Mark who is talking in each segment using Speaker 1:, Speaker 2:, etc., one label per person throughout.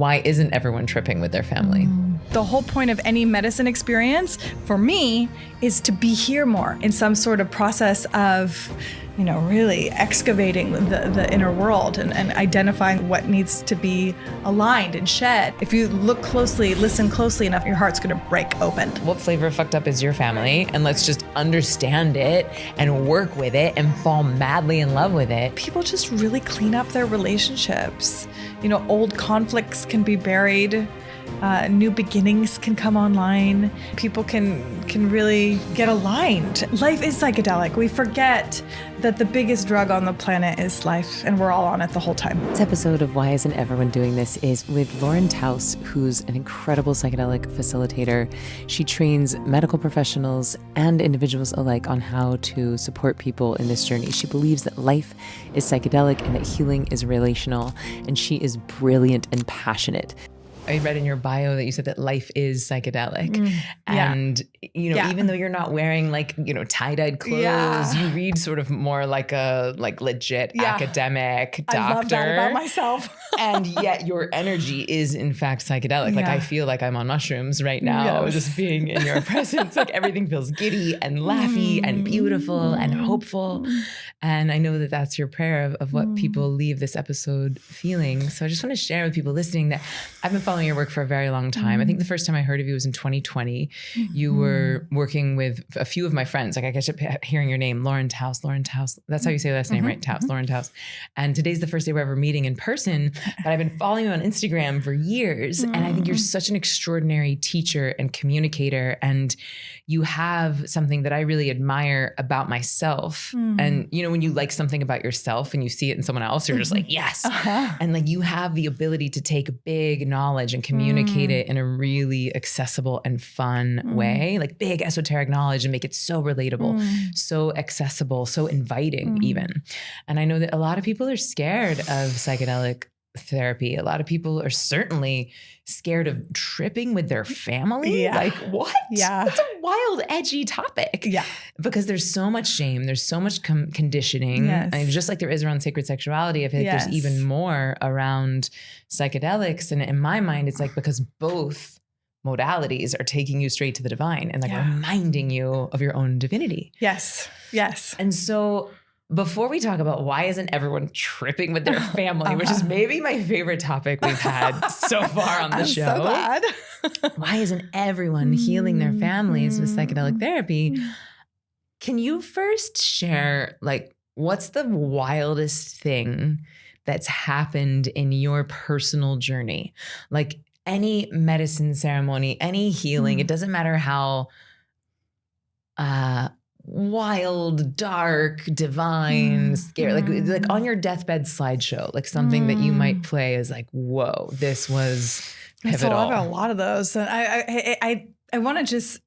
Speaker 1: Why isn't everyone tripping with their family?
Speaker 2: The whole point of any medicine experience for me is to be here more in some sort of process of, really excavating the inner world and identifying what needs to be aligned and shed. If you look closely, listen closely enough, your heart's going to break open.
Speaker 1: What flavor of fucked up is your family? And let's just understand it and work with it and fall madly in love with it.
Speaker 2: People just really clean up their relationships. Old conflicts can be buried. New beginnings can come online. People can really get aligned. Life is psychedelic. We forget that the biggest drug on the planet is life, and we're all on it the whole time.
Speaker 3: This episode of Why Isn't Everyone Doing This is with Lauren Taus, who's an incredible psychedelic facilitator. She trains medical professionals and individuals alike on how to support people in this journey. She believes that life is psychedelic and that healing is relational, and she is brilliant and passionate.
Speaker 1: I read in your bio that you said that life is psychedelic. And, even though you're not wearing tie-dyed clothes, you read sort of more like a legit academic doctor.
Speaker 2: I love that about myself.
Speaker 1: And yet your energy is in fact psychedelic. Like I feel like I'm on mushrooms right now, just being in your presence. Like everything feels giddy and laughy and beautiful and hopeful. And I know that that's your prayer of what people leave this episode feeling. So I just want to share with people listening that I've been following your work for a very long time. I think the first time I heard of you was in 2020. You were working with a few of my friends. Like I kept hearing your name, Lauren Taus. That's how you say your last name, right? Taus, Lauren Taus. And today's the first day we're ever meeting in person, but I've been following you on Instagram for years. And I think you're such an extraordinary teacher and communicator. And you have something that I really admire about myself. And when you like something about yourself and you see it in someone else, you're just like, yes. And you have the ability to take big knowledge and communicate it in a really accessible and fun way, like big esoteric knowledge, and make it so relatable, so accessible, so inviting even. And I know that a lot of people are scared of psychedelic therapy. A lot of people are certainly scared of tripping with their family. Like what? That's a wild, edgy topic. Because there's so much shame. There's so much conditioning. And just like there is around sacred sexuality, I feel like there's even more around psychedelics. And in my mind, it's because both modalities are taking you straight to the divine and reminding you of your own divinity.
Speaker 2: Yes.
Speaker 1: And so before we talk about why isn't everyone tripping with their family, which is maybe my favorite topic we've had so far on the show.
Speaker 2: I'm so glad.
Speaker 1: Why isn't everyone healing their families with psychedelic therapy? Can you first share, what's the wildest thing that's happened in your personal journey? Like any medicine ceremony, any healing, it doesn't matter how wild, dark, divine, scary, like on your deathbed slideshow, like something that you might play is whoa, this was pivotal.
Speaker 2: So I've got a lot of those. And I want to just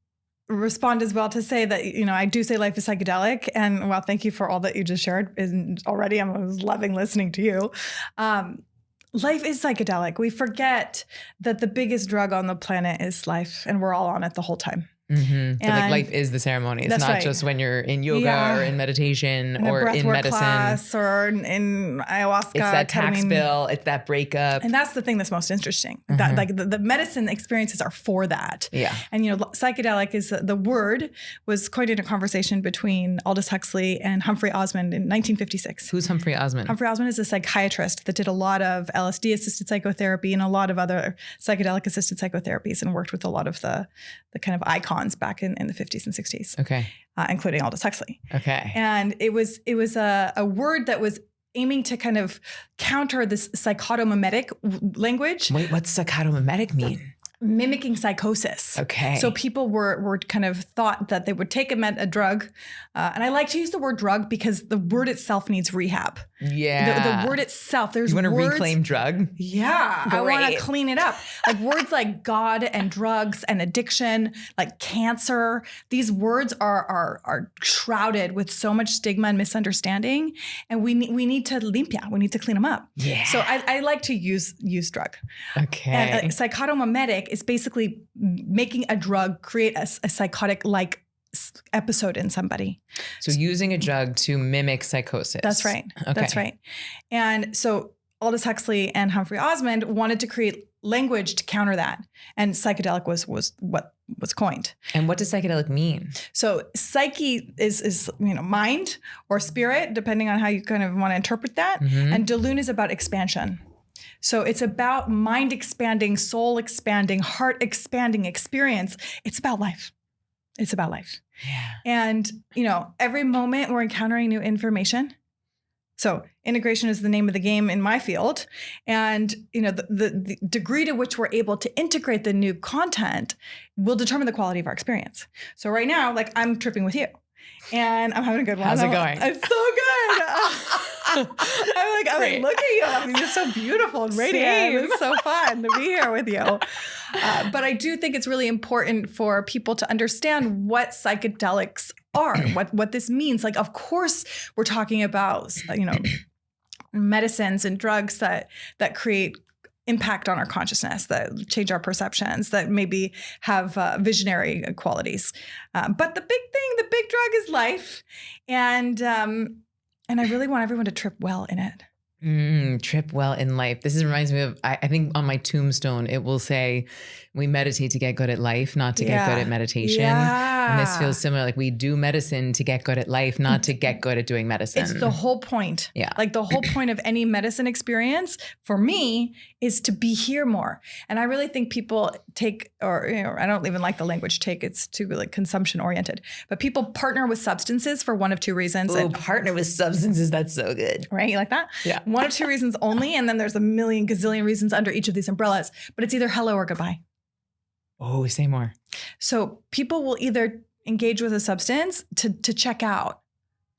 Speaker 2: respond as well to say that, I do say life is psychedelic. And thank you for all that you just shared. And already I was loving listening to you. Life is psychedelic. We forget that the biggest drug on the planet is life, and we're all on it the whole time.
Speaker 1: But life is the ceremony. It's not just when you're in yoga or in meditation or in medicine
Speaker 2: class or in ayahuasca.
Speaker 1: It's that tax bill. It's that breakup.
Speaker 2: And that's the thing that's most interesting. That the medicine experiences are for that. And psychedelic is the word was coined in a conversation between Aldous Huxley and Humphrey Osmond in 1956.
Speaker 1: Who's Humphrey Osmond?
Speaker 2: Humphrey Osmond is a psychiatrist that did a lot of LSD assisted psychotherapy and a lot of other psychedelic assisted psychotherapies and worked with a lot of the kind of icons back in the 50s and 60s.
Speaker 1: Okay.
Speaker 2: Including Aldous Huxley.
Speaker 1: Okay.
Speaker 2: And it was a word that was aiming to kind of counter this psychotomimetic language.
Speaker 1: Wait, what's psychotomimetic mean?
Speaker 2: Mimicking psychosis.
Speaker 1: Okay.
Speaker 2: So people were kind of thought that they would take a drug. And I like to use the word drug because the word itself needs rehab.
Speaker 1: Yeah.
Speaker 2: The word itself, there's
Speaker 1: words. You want to
Speaker 2: words,
Speaker 1: reclaim drug?
Speaker 2: Yeah.
Speaker 1: Great.
Speaker 2: I want to clean it up. Like words like God and drugs and addiction, like cancer. These words are shrouded with so much stigma and misunderstanding. And we need to limpia. We need to clean them up.
Speaker 1: Yeah.
Speaker 2: So I like to use drug.
Speaker 1: Okay.
Speaker 2: And psychotomimetic is basically making a drug create a psychotic-like episode in somebody.
Speaker 1: So using a drug to mimic psychosis.
Speaker 2: That's right. Okay. That's right. And so Aldous Huxley and Humphrey Osmond wanted to create language to counter that. And psychedelic was what was coined.
Speaker 1: And what does psychedelic mean?
Speaker 2: So psyche is mind or spirit, depending on how you kind of want to interpret that.
Speaker 1: Mm-hmm.
Speaker 2: And Delune is about expansion. So it's about mind expanding, soul expanding, heart expanding experience. It's about life. It's about life.
Speaker 1: Yeah.
Speaker 2: And, every moment we're encountering new information. So integration is the name of the game in my field. And, the degree to which we're able to integrate the new content will determine the quality of our experience. So right now, like I'm tripping with you and I'm having a good one.
Speaker 1: How's it going?
Speaker 2: It's so good. I'm like, look at you. I mean, you're so beautiful and radiant.
Speaker 1: Same.
Speaker 2: It's so fun to be here with you. But I do think it's really important for people to understand what psychedelics are, what this means. Like, of course, we're talking about, medicines and drugs that create impact on our consciousness, that change our perceptions, that maybe have visionary qualities. But the big drug is life. And I really want everyone to trip well in it.
Speaker 1: Trip well in life. This reminds me of, I think on my tombstone, it will say, we meditate to get good at life, not to get good at meditation.
Speaker 2: Yeah.
Speaker 1: And this feels similar. Like we do medicine to get good at life, not to get good at doing medicine.
Speaker 2: It's the whole point.
Speaker 1: Yeah.
Speaker 2: Like the whole point of any medicine experience for me is to be here more. And I really think people take, or I don't even like the language take, it's too like consumption oriented, but people partner with substances for one of two reasons.
Speaker 1: Oh, partner with substances. That's so good.
Speaker 2: Right? You like that?
Speaker 1: Yeah.
Speaker 2: One of two reasons only. And then there's a million gazillion reasons under each of these umbrellas, but it's either hello or goodbye.
Speaker 1: Oh, say more.
Speaker 2: So people will either engage with a substance to check out,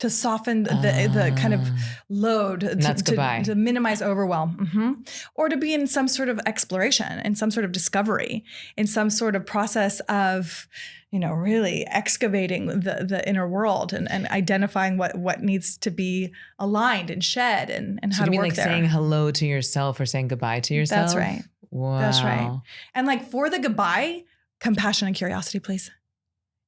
Speaker 2: to soften the kind of load, to minimize overwhelm, or to be in some sort of exploration, in some sort of discovery, in some sort of process of, really excavating the inner world and identifying what needs to be aligned and shed and how to work
Speaker 1: like
Speaker 2: there.
Speaker 1: Saying hello to yourself or saying goodbye to yourself?
Speaker 2: That's right.
Speaker 1: Wow.
Speaker 2: That's right. And like for the goodbye, compassion and curiosity, please.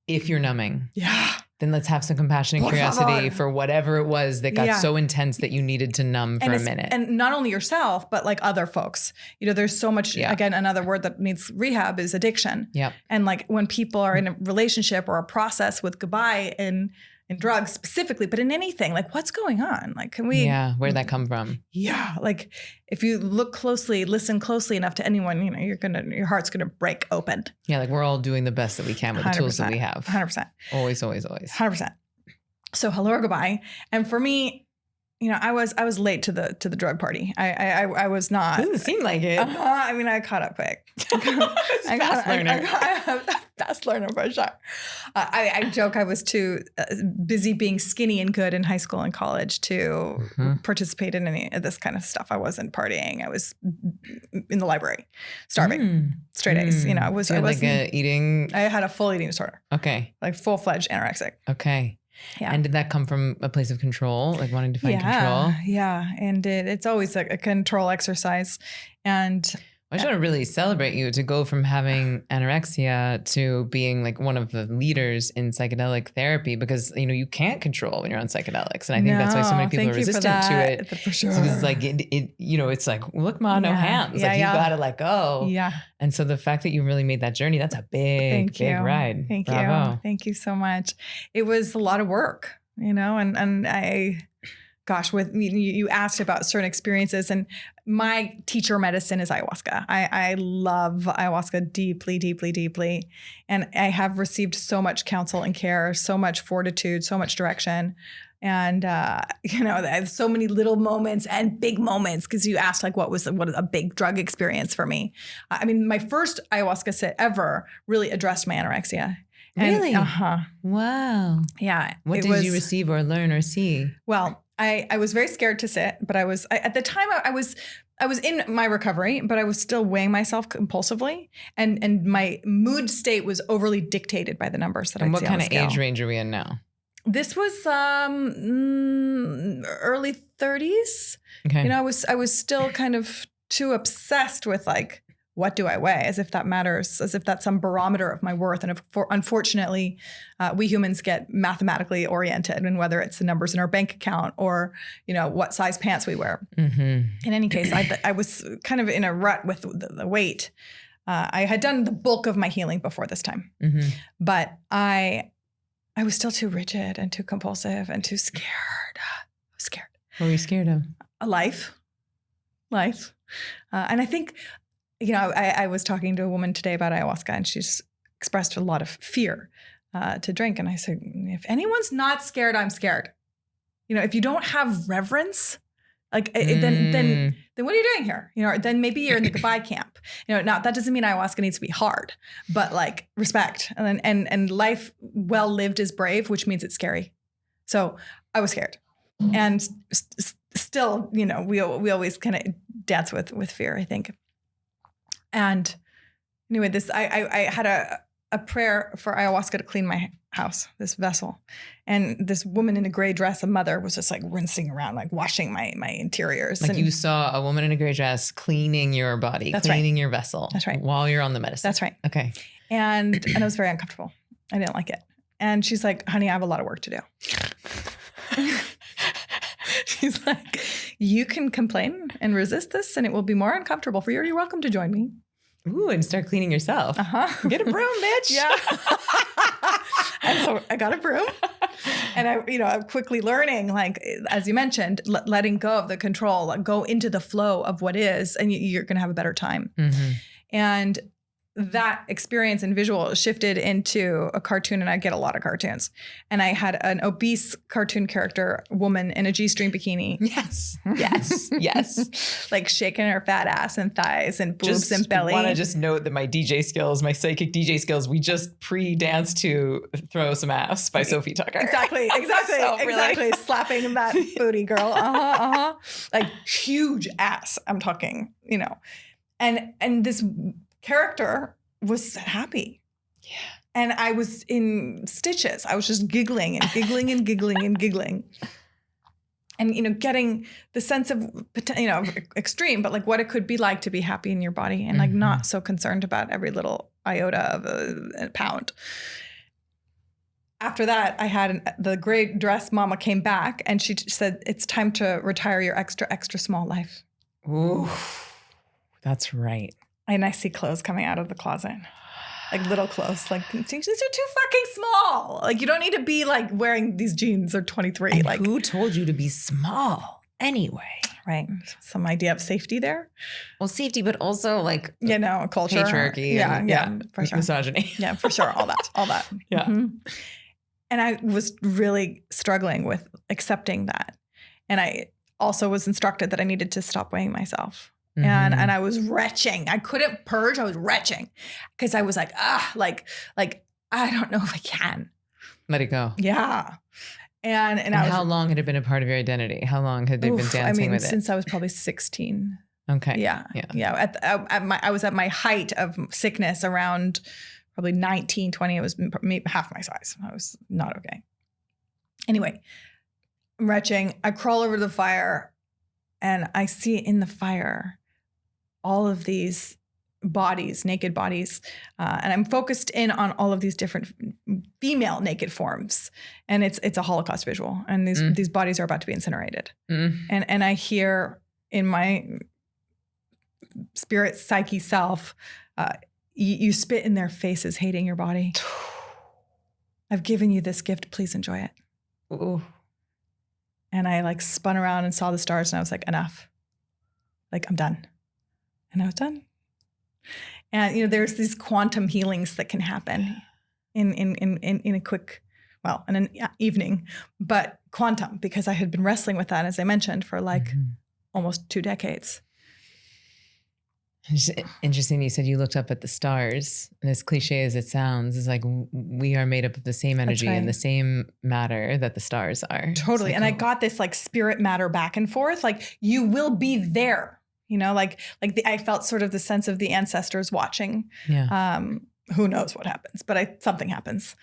Speaker 1: If you're numbing.
Speaker 2: Yeah.
Speaker 1: Then let's have some compassion and curiosity for whatever it was that got so intense that you needed to numb for a minute.
Speaker 2: And not only yourself, but like other folks. There's so much, again, another word that needs rehab is addiction.
Speaker 1: Yep.
Speaker 2: And like when people are in a relationship or a process with goodbye in drugs specifically, but in anything, like what's going on? Like, can we?
Speaker 1: Yeah. Where'd that come from?
Speaker 2: Yeah. Like if you look closely, listen closely enough to anyone, your heart's going to break open.
Speaker 1: Yeah. Like we're all doing the best that we can with the tools that we have.
Speaker 2: 100%.
Speaker 1: Always, always, always.
Speaker 2: 100%. So hello or goodbye. And for me, I was late to the drug party. I was not.
Speaker 1: Doesn't seem like it.
Speaker 2: I mean, I caught up quick.
Speaker 1: Fast learner.
Speaker 2: Fast learner for sure. I joke I was too busy being skinny and good in high school and college to participate in any of this kind of stuff. I wasn't partying. I was in the library, starving, straight A's. I was. I was
Speaker 1: like eating.
Speaker 2: I had a full eating disorder.
Speaker 1: Okay.
Speaker 2: Like full-fledged anorexic.
Speaker 1: Okay.
Speaker 2: Yeah.
Speaker 1: And did that come from a place of control, like wanting to find control?
Speaker 2: Yeah. And it's always a control exercise. And
Speaker 1: I just want to really celebrate you to go from having anorexia to being like one of the leaders in psychedelic therapy, because, you can't control when you're on psychedelics. And I think that's why so many people are resistant to it.
Speaker 2: For sure.
Speaker 1: So it's like, it's like, look, ma, no hands. Like you got to let go.
Speaker 2: Yeah.
Speaker 1: And so the fact that you really made that journey, that's a big ride.
Speaker 2: Thank
Speaker 1: Bravo.
Speaker 2: you. Thank you so much. It was a lot of work, and I, gosh, with you asked about certain experiences, and my teacher medicine is ayahuasca. I love ayahuasca deeply, deeply, deeply. And I have received so much counsel and care, so much fortitude, so much direction. And, I have so many little moments and big moments, because you asked like, what was a big drug experience for me? I mean, my first ayahuasca sit ever really addressed my anorexia.
Speaker 1: Really?
Speaker 2: And,
Speaker 1: Wow.
Speaker 2: Yeah.
Speaker 1: What did you receive or learn or see?
Speaker 2: Well, I was very scared to sit, but at the time I was in my recovery, but I was still weighing myself compulsively, and my mood state was overly dictated by the numbers that I see on the scale.
Speaker 1: And what kind of age range are we in now?
Speaker 2: This was early 30s.
Speaker 1: Okay.
Speaker 2: I was still kind of too obsessed with like what do I weigh? As if that matters, as if that's some barometer of my worth. And unfortunately, we humans get mathematically oriented, and whether it's the numbers in our bank account or, what size pants we wear. In any case, I was kind of in a rut with the weight. I had done the bulk of my healing before this time, but I was still too rigid and too compulsive and too scared. I was scared.
Speaker 1: What were you scared of?
Speaker 2: Life. And I think, I was talking to a woman today about ayahuasca, and she's expressed a lot of fear to drink. And I said, if anyone's not scared, I'm scared. If you don't have reverence, then what are you doing here? Then maybe you're in the goodbye camp. Now that doesn't mean ayahuasca needs to be hard, but like respect and life well lived is brave, which means it's scary. So I was scared, and still, we always kind of dance with fear, I think. And anyway, I had a prayer for ayahuasca to clean my house, this vessel. And this woman in a gray dress, a mother, was just like rinsing around, like washing my interiors.
Speaker 1: Like, you saw a woman in a gray dress cleaning your body, cleaning your vessel.
Speaker 2: That's right.
Speaker 1: While you're on the medicine.
Speaker 2: That's right.
Speaker 1: Okay.
Speaker 2: And I was very uncomfortable. I didn't like it. And she's like, honey, I have a lot of work to do. She's like, you can complain and resist this, and it will be more uncomfortable for you. You're welcome to join me.
Speaker 1: Ooh, and start cleaning yourself. Get a broom, bitch.
Speaker 2: Yeah. And so I got a broom, and I'm quickly learning, like, as you mentioned, letting go of the control, like, go into the flow of what is, and you're going to have a better time. And that experience and visual shifted into a cartoon, and I get a lot of cartoons. And I had an obese cartoon character woman in a G-string bikini. Yes. Like shaking her fat ass and thighs and boobs and belly.
Speaker 1: I want to just note that my DJ skills, my psychic DJ skills, we just pre-danced to Throw Some Ass by Sophie Tucker.
Speaker 2: Exactly. Slapping that booty, girl. Like huge ass, I'm talking, and this character was happy. Yeah. And I was in stitches. I was just giggling and giggling and giggling and giggling. And, getting the sense of, extreme, but like what it could be like to be happy in your body and like not so concerned about every little iota of a pound. After that, I had the gray dress mama came back, and she said, it's time to retire your extra, extra small life.
Speaker 1: Ooh, that's right.
Speaker 2: And I see clothes coming out of the closet, like little clothes. Like, these are too fucking small. Like, you don't need to be like wearing these jeans or 23.
Speaker 1: And
Speaker 2: like,
Speaker 1: who told you to be small anyway?
Speaker 2: Right. Some idea of safety there.
Speaker 1: Well, safety, but also like,
Speaker 2: culture.
Speaker 1: Patriarchy.
Speaker 2: Yeah. For sure.
Speaker 1: Misogyny.
Speaker 2: Yeah, for sure. All that.
Speaker 1: Yeah.
Speaker 2: And I was really struggling with accepting that. And I also was instructed that I needed to stop weighing myself. And I was retching. I couldn't purge. I was retching because I was like, I don't know if I can.
Speaker 1: Let it go.
Speaker 2: Yeah. And
Speaker 1: how long had it been a part of your identity? How long had they been dancing with it?
Speaker 2: Since I was probably 16.
Speaker 1: Okay.
Speaker 2: Yeah. I was at my height of sickness around probably 19, 20. It was maybe half my size. I was not okay. Anyway, I'm retching. I crawl over to the fire, and I see in the fire all of these bodies, naked bodies. And I'm focused in on all of these different female naked forms. And it's a Holocaust visual. And these bodies are about to be incinerated. And I hear in my spirit, psyche self, you spit in their faces, hating your body. I've given you this gift. Please enjoy it.
Speaker 1: Ooh.
Speaker 2: And I like spun around and saw the stars, and I was like, enough. Like, I'm done. And I was done. And, there's these quantum healings that can happen in a quick, in an evening, but quantum, because I had been wrestling with that, as I mentioned, for like almost 2 decades.
Speaker 1: It's interesting. You said you looked up at the stars, and as cliche as it sounds, it's like we are made up of the same energy and the same matter that the stars are.
Speaker 2: Totally. And I got this like spirit matter back and forth. Like, you will be there, I felt sort of the sense of the ancestors watching.
Speaker 1: Yeah.
Speaker 2: Who knows what happens, but something happens.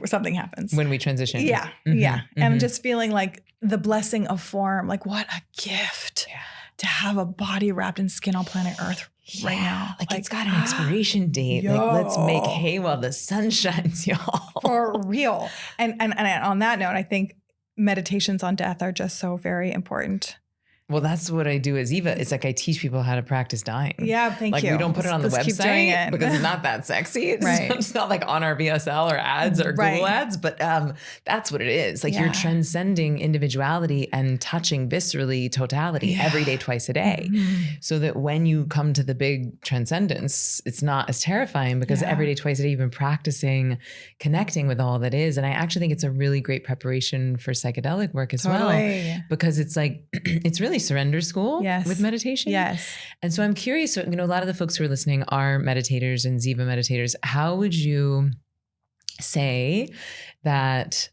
Speaker 2: Something happens
Speaker 1: when we transition.
Speaker 2: Yeah. Yeah. And I'm just feeling like the blessing of form, like what a gift.
Speaker 1: Yeah.
Speaker 2: To have a body wrapped in skin on planet Earth right now.
Speaker 1: Like it's got an expiration date.
Speaker 2: Yo.
Speaker 1: Like let's make hay while the sun shines, y'all.
Speaker 2: For real. And on that note, I think meditations on death are just so very important.
Speaker 1: Well, that's what I do at Ziva. It's like I teach people how to practice dying.
Speaker 2: Yeah, thank you.
Speaker 1: Like we don't put it on the
Speaker 2: Let's keep doing
Speaker 1: website
Speaker 2: it.
Speaker 1: because it's not that sexy.
Speaker 2: Right.
Speaker 1: It's not like on our VSL or ads or Google ads, but that's what it is. Like you're transcending individuality and touching viscerally totality every day, twice a day. So that when you come to the big transcendence, it's not as terrifying because every day, twice a day, you've been practicing connecting with all that is. And I actually think it's a really great preparation for psychedelic work as well, because it's like, it's really surrender school with meditation.
Speaker 2: Yes.
Speaker 1: And so I'm curious, so, a lot of the folks who are listening are meditators and Ziva meditators. How would you say that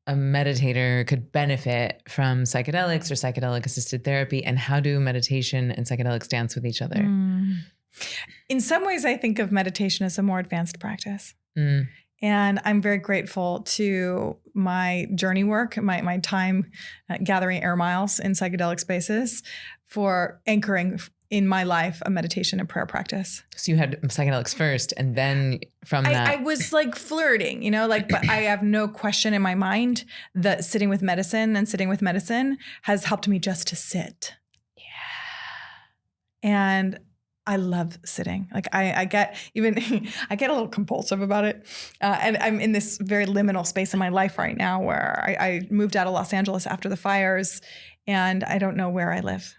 Speaker 1: a meditator could benefit from psychedelics or psychedelic assisted therapy? And how do meditation and psychedelics dance with each other?
Speaker 2: In some ways, I think of meditation as a more advanced practice. And I'm very grateful to my journey work, my time gathering air miles in psychedelic spaces for anchoring in my life a meditation and prayer practice.
Speaker 1: So you had psychedelics first, and then from that.
Speaker 2: I was like flirting, but I have no question in my mind that sitting with medicine has helped me just to sit. Yeah. And I love sitting. Like I get a little compulsive about it. And I'm in this very liminal space in my life right now where I moved out of Los Angeles after the fires and I don't know where I live.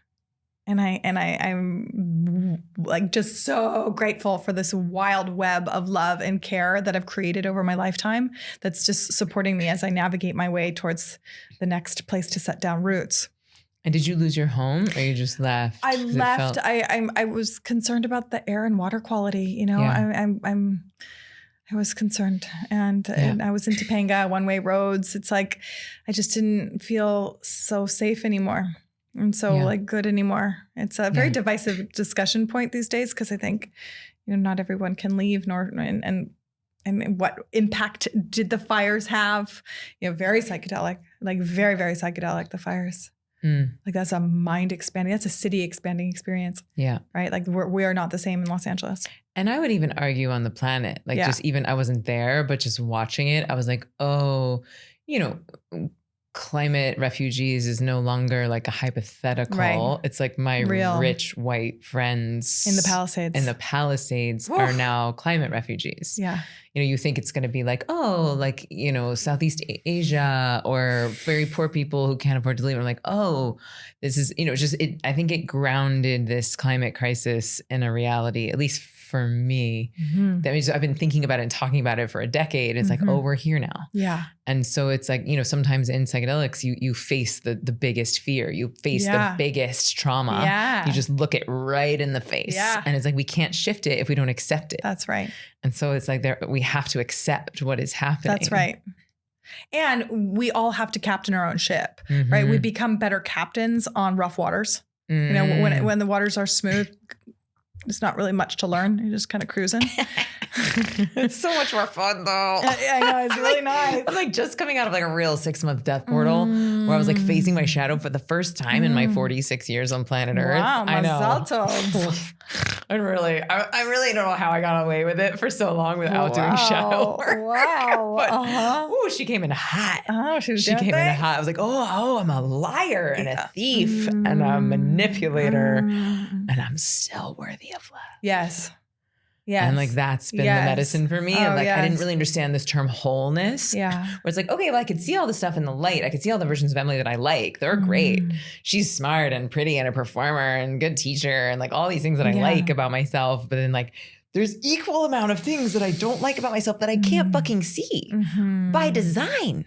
Speaker 2: And I'm like just so grateful for this wild web of love and care that I've created over my lifetime that's just supporting me as I navigate my way towards the next place to set down roots.
Speaker 1: And did you lose your home or you just left?
Speaker 2: I left. I was concerned about the air and water quality. I was concerned, and I was in Topanga, one-way roads. It's like I just didn't feel so safe anymore, and so good anymore. It's a very divisive discussion point these days because I think not everyone can leave, and what impact did the fires have? Very psychedelic, like very, very psychedelic. The fires. Like that's a mind expanding, that's a city expanding experience. Yeah. Right. Like we are not the same in Los Angeles.
Speaker 1: And I would even argue on the planet, like just even, I wasn't there, but just watching it, I was like, oh, climate refugees is no longer like a hypothetical. Right. It's like my real rich white friends
Speaker 2: in the Palisades
Speaker 1: are now climate refugees. Yeah. You think it's going to be like, oh, like, Southeast Asia or very poor people who can't afford to leave. I'm like, oh, this is, I think it grounded this climate crisis in a reality, at least for me. That means I've been thinking about it and talking about it for a decade. It's like, oh, we're here now. Yeah. And so it's like, sometimes in psychedelics, you face the biggest fear, you face the biggest trauma. Yeah. You just look it right in the face. Yeah. And it's like, we can't shift it if we don't accept it.
Speaker 2: That's right.
Speaker 1: And so it's like we have to accept what is happening.
Speaker 2: That's right. And we all have to captain our own ship, right? We become better captains on rough waters. When the waters are smooth, it's not really much to learn. You're just kind of cruising.
Speaker 1: It's so much more fun though.
Speaker 2: I know, it's really nice.
Speaker 1: I'm like just coming out of like a real 6-month death portal where I was like facing my shadow for the first time in my 46 years on planet Earth.
Speaker 2: Wow,
Speaker 1: I know. I really don't know how I got away with it for so long without doing shadow work. Wow. But, she came in hot. Oh, she came in hot. I was like, oh, I'm a liar and a thief and a manipulator and I'm still worthy of love.
Speaker 2: Yes.
Speaker 1: Yes. And like that's been the medicine for me. And like I didn't really understand this term wholeness. Yeah. Where it's like, okay, well, I could see all the stuff in the light. I could see all the versions of Emily that I like. They're great. She's smart and pretty and a performer and good teacher and like all these things that I like about myself. But then like there's equal amount of things that I don't like about myself that I can't fucking see by design.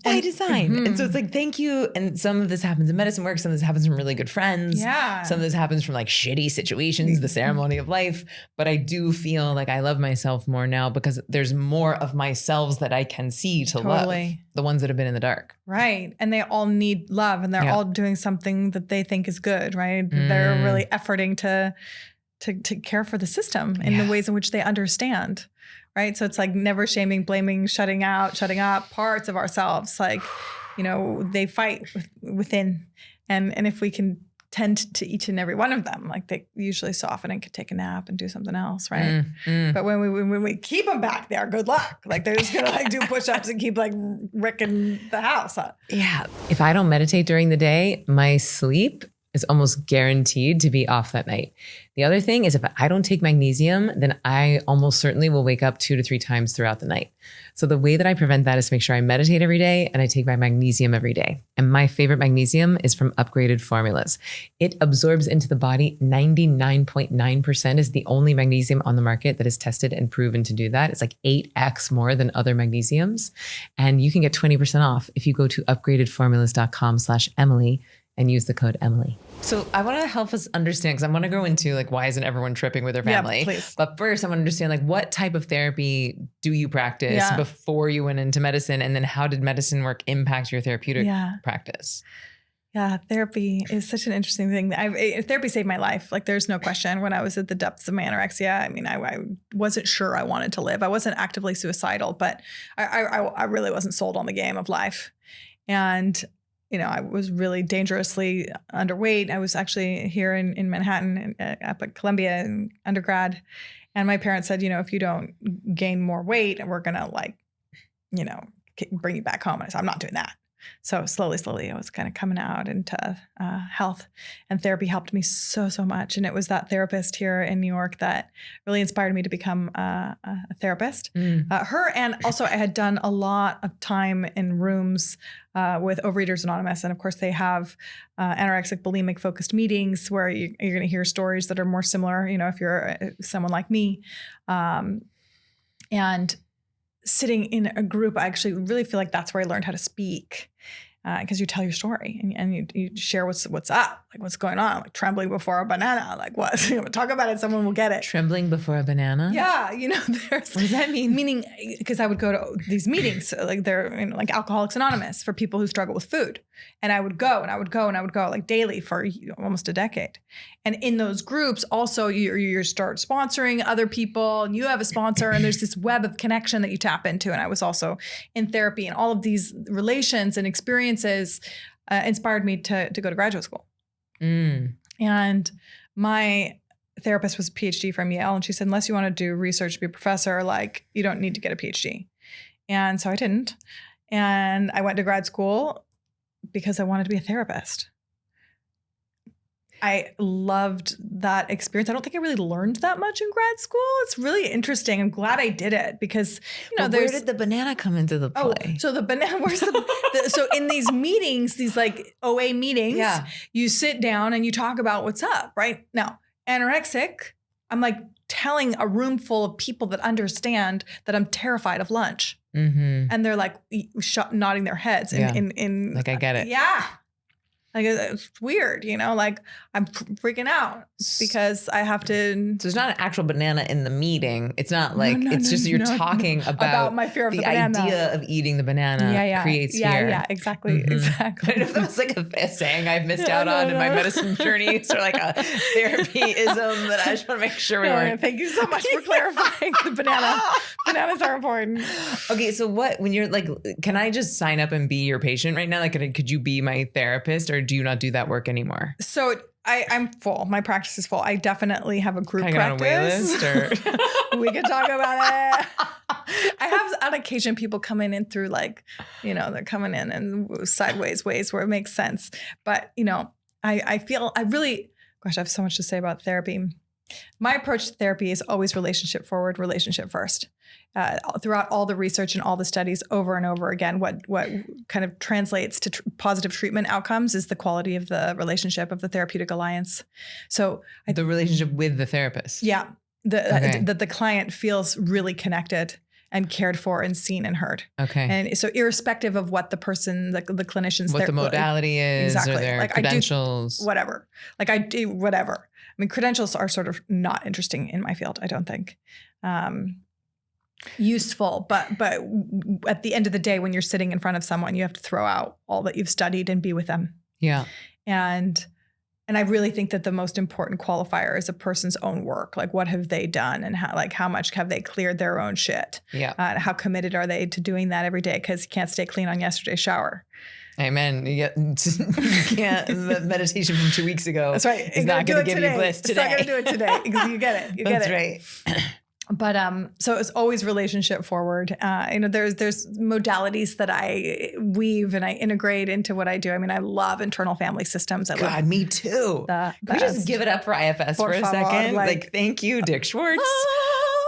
Speaker 1: By design. And so it's like, thank you. And some of this happens in medicine work. Some of this happens from really good friends. Yeah. Some of this happens from like shitty situations, the ceremony of life. But I do feel like I love myself more now because there's more of myself that I can see to love. The ones that have been in the dark.
Speaker 2: Right. And they all need love and they're all doing something that they think is good, right? They're really efforting to care for the system in the ways in which they understand. Right. So it's like never shaming, blaming, shutting up parts of ourselves. Like, they fight within. And if we can tend to each and every one of them. Like they usually soften and could take a nap and do something else, right? But when we keep them back there, good luck. Like they're just gonna like do push-ups and keep like wrecking the house.
Speaker 3: Yeah. If I don't meditate during the day, my sleep is almost guaranteed to be off that night. The other thing is if I don't take magnesium, then I almost certainly will wake up 2 to 3 times throughout the night. So the way that I prevent that is to make sure I meditate every day and I take my magnesium every day. And my favorite magnesium is from Upgraded Formulas. It absorbs into the body 99.9% is the only magnesium on the market that is tested and proven to do that. It's like 8x more than other magnesiums. And you can get 20% off if you go to upgradedformulas.com/Emily and use the code Emily.
Speaker 1: So I want to help us understand, because I want to go into like, why isn't everyone tripping with their family?
Speaker 2: Yeah, please.
Speaker 1: But first I want to understand like, what type of therapy do you practice before you went into medicine? And then how did medicine work impact your therapeutic practice?
Speaker 2: Yeah, therapy is such an interesting thing. Therapy saved my life. Like there's no question. When I was at the depths of my anorexia, I mean, I wasn't sure I wanted to live. I wasn't actively suicidal, but I really wasn't sold on the game of life. And I was really dangerously underweight. I was actually here in Manhattan up at Columbia in undergrad. And my parents said, if you don't gain more weight, we're going to bring you back home. And I said, I'm not doing that. So slowly, I was kind of coming out into health, and therapy helped me so much. And it was that therapist here in New York that really inspired me to become a therapist. Her, and also I had done a lot of time in rooms with Overeaters Anonymous. And of course they have anorexic, bulimic focused meetings where you're going to hear stories that are more similar, if you're someone like me. And sitting in a group, I actually really feel like that's where I learned how to speak, because you tell your story and you share what's up, like what's going on, like trembling before a banana, like what? Talk about it, someone will get it.
Speaker 1: Trembling before a banana?
Speaker 2: Yeah,
Speaker 1: what does that mean?
Speaker 2: Meaning, because I would go to these meetings, like they're like Alcoholics Anonymous for people who struggle with food. And I would go like daily for almost a decade. And in those groups, also you start sponsoring other people, and you have a sponsor, and there's this web of connection that you tap into. And I was also in therapy, and all of these relations and experiences inspired me to go to graduate school. And my therapist was a PhD from Yale, and she said, unless you want to do research, be a professor, like you don't need to get a PhD. And so I didn't. And I went to grad school because I wanted to be a therapist. I loved that experience. I don't think I really learned that much in grad school. It's really interesting. I'm glad I did it because,
Speaker 1: where did the banana come into the play?
Speaker 2: Oh, so the banana, so in these meetings, these like OA meetings, you sit down and you talk about what's up, right? Now, anorexic, I'm like telling a room full of people that understand that I'm terrified of lunch. And they're like nodding their heads in
Speaker 1: like, I get it.
Speaker 2: Yeah. Like it's weird, like I'm freaking out because I have to.
Speaker 1: So there's not an actual banana in the meeting. It's not like, it's just you're talking about
Speaker 2: my fear of the
Speaker 1: banana. Idea of eating the banana creates fear.
Speaker 2: Yeah, exactly. Exactly.
Speaker 1: I don't know if that's like a saying I've missed out on in my medicine journey. Or like a therapy-ism that I just want to make sure we learn.
Speaker 2: Thank you so much for clarifying the banana. Bananas are important.
Speaker 1: Okay, so when you're like, can I just sign up and be your patient right now? Like, could you be my therapist, or do you not do that work anymore?
Speaker 2: So I'm full. My practice is full. I definitely have a group
Speaker 1: practice.
Speaker 2: On a wait list, or we can talk about it. I have on occasion people coming in through like, they're coming in and sideways ways where it makes sense. But, I feel I have so much to say about therapy. My approach to therapy is always relationship forward, relationship first. Throughout all the research and all the studies over and over again, what kind of translates to positive treatment outcomes is the quality of the relationship of the therapeutic alliance. So
Speaker 1: the relationship with the therapist.
Speaker 2: Yeah. That the client feels really connected and cared for and seen and heard.
Speaker 1: Okay.
Speaker 2: And so irrespective of what the person, the clinician's,
Speaker 1: what the modality is, exactly, or their credentials,
Speaker 2: whatever. Like I do whatever. I mean, credentials are sort of not interesting in my field, I don't think. Useful, but at the end of the day, when you're sitting in front of someone, you have to throw out all that you've studied and be with them.
Speaker 1: Yeah.
Speaker 2: And I really think that the most important qualifier is a person's own work. Like, what have they done, and how much have they cleared their own shit?
Speaker 1: Yeah.
Speaker 2: How committed are they to doing that every day? Because you can't stay clean on yesterday's shower.
Speaker 1: Amen. You can't. The meditation from 2 weeks ago.
Speaker 2: That's right.
Speaker 1: Is not going to give you bliss today.
Speaker 2: It's not going to do it today. You get it. You get
Speaker 1: That's
Speaker 2: it.
Speaker 1: right.
Speaker 2: But so it's always relationship forward. There's modalities that I weave and I integrate into what I do. I mean, I love internal family systems.
Speaker 1: God, me too. Can we just give it up for IFS for a second? Like, thank you, Dick Schwartz.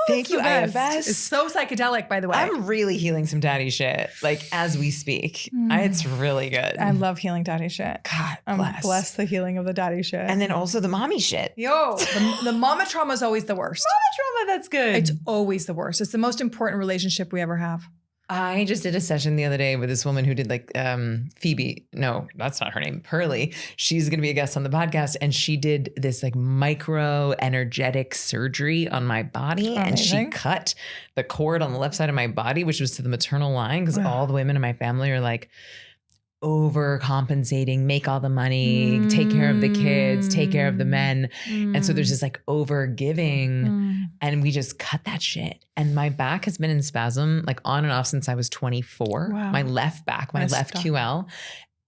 Speaker 1: Thank you, IFS.
Speaker 2: It's so psychedelic, by the way.
Speaker 1: I'm really healing some daddy shit, like as we speak. It's really good.
Speaker 2: I love healing daddy shit.
Speaker 1: God
Speaker 2: bless. Bless the healing of the daddy shit.
Speaker 1: And then also the mommy shit.
Speaker 2: Yo, the mama trauma is always the worst.
Speaker 1: Mama trauma, that's good.
Speaker 2: It's always the worst. It's the most important relationship we ever have.
Speaker 1: I just did a session the other day with this woman who did like Phoebe. No, that's not her name. Pearly. She's going to be a guest on the podcast. And she did this like micro energetic surgery on my body.
Speaker 2: Amazing.
Speaker 1: And she cut the cord on the left side of my body, which was to the maternal line. Because all the women in my family are like overcompensating, make all the money, take care of the kids, take care of the men. And so there's this like over giving and we just cut that shit. And my back has been in spasm like on and off since I was 24.
Speaker 2: Wow.
Speaker 1: My left back, my left QL.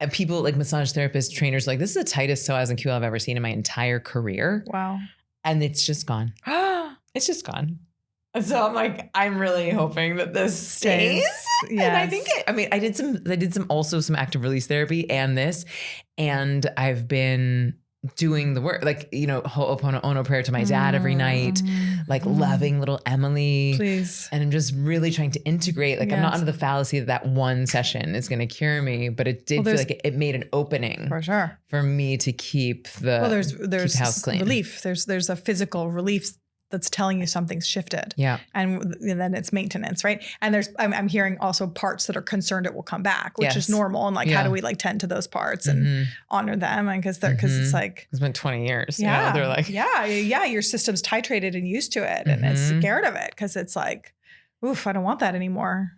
Speaker 1: And people like massage therapists, trainers, like this is the tightest psoas and QL I've ever seen in my entire career.
Speaker 2: Wow.
Speaker 1: And it's just gone. It's just gone. So I'm like, I'm really hoping that this stays.
Speaker 2: Yes.
Speaker 1: And I think I did some active release therapy and this, and I've been doing the work, like, you know, Ho'oponopono prayer to my dad every night, like loving little Emily.
Speaker 2: Please.
Speaker 1: And I'm just really trying to integrate, like I'm not under the fallacy that one session is going to cure me, but it did feel like it made an opening
Speaker 2: for sure
Speaker 1: for me to keep there's
Speaker 2: keep
Speaker 1: house clean.
Speaker 2: Relief. There's a physical relief that's telling you something's shifted.
Speaker 1: Yeah.
Speaker 2: And then it's maintenance, right? And I'm hearing also parts that are concerned it will come back, which is normal. And like, how do we like tend to those parts and honor them? And because it's like,
Speaker 1: it's been 20 years.
Speaker 2: Yeah.
Speaker 1: You know, they're like,
Speaker 2: yeah. Your system's titrated and used to it. And it's scared of it. Cause it's like, oof, I don't want that anymore.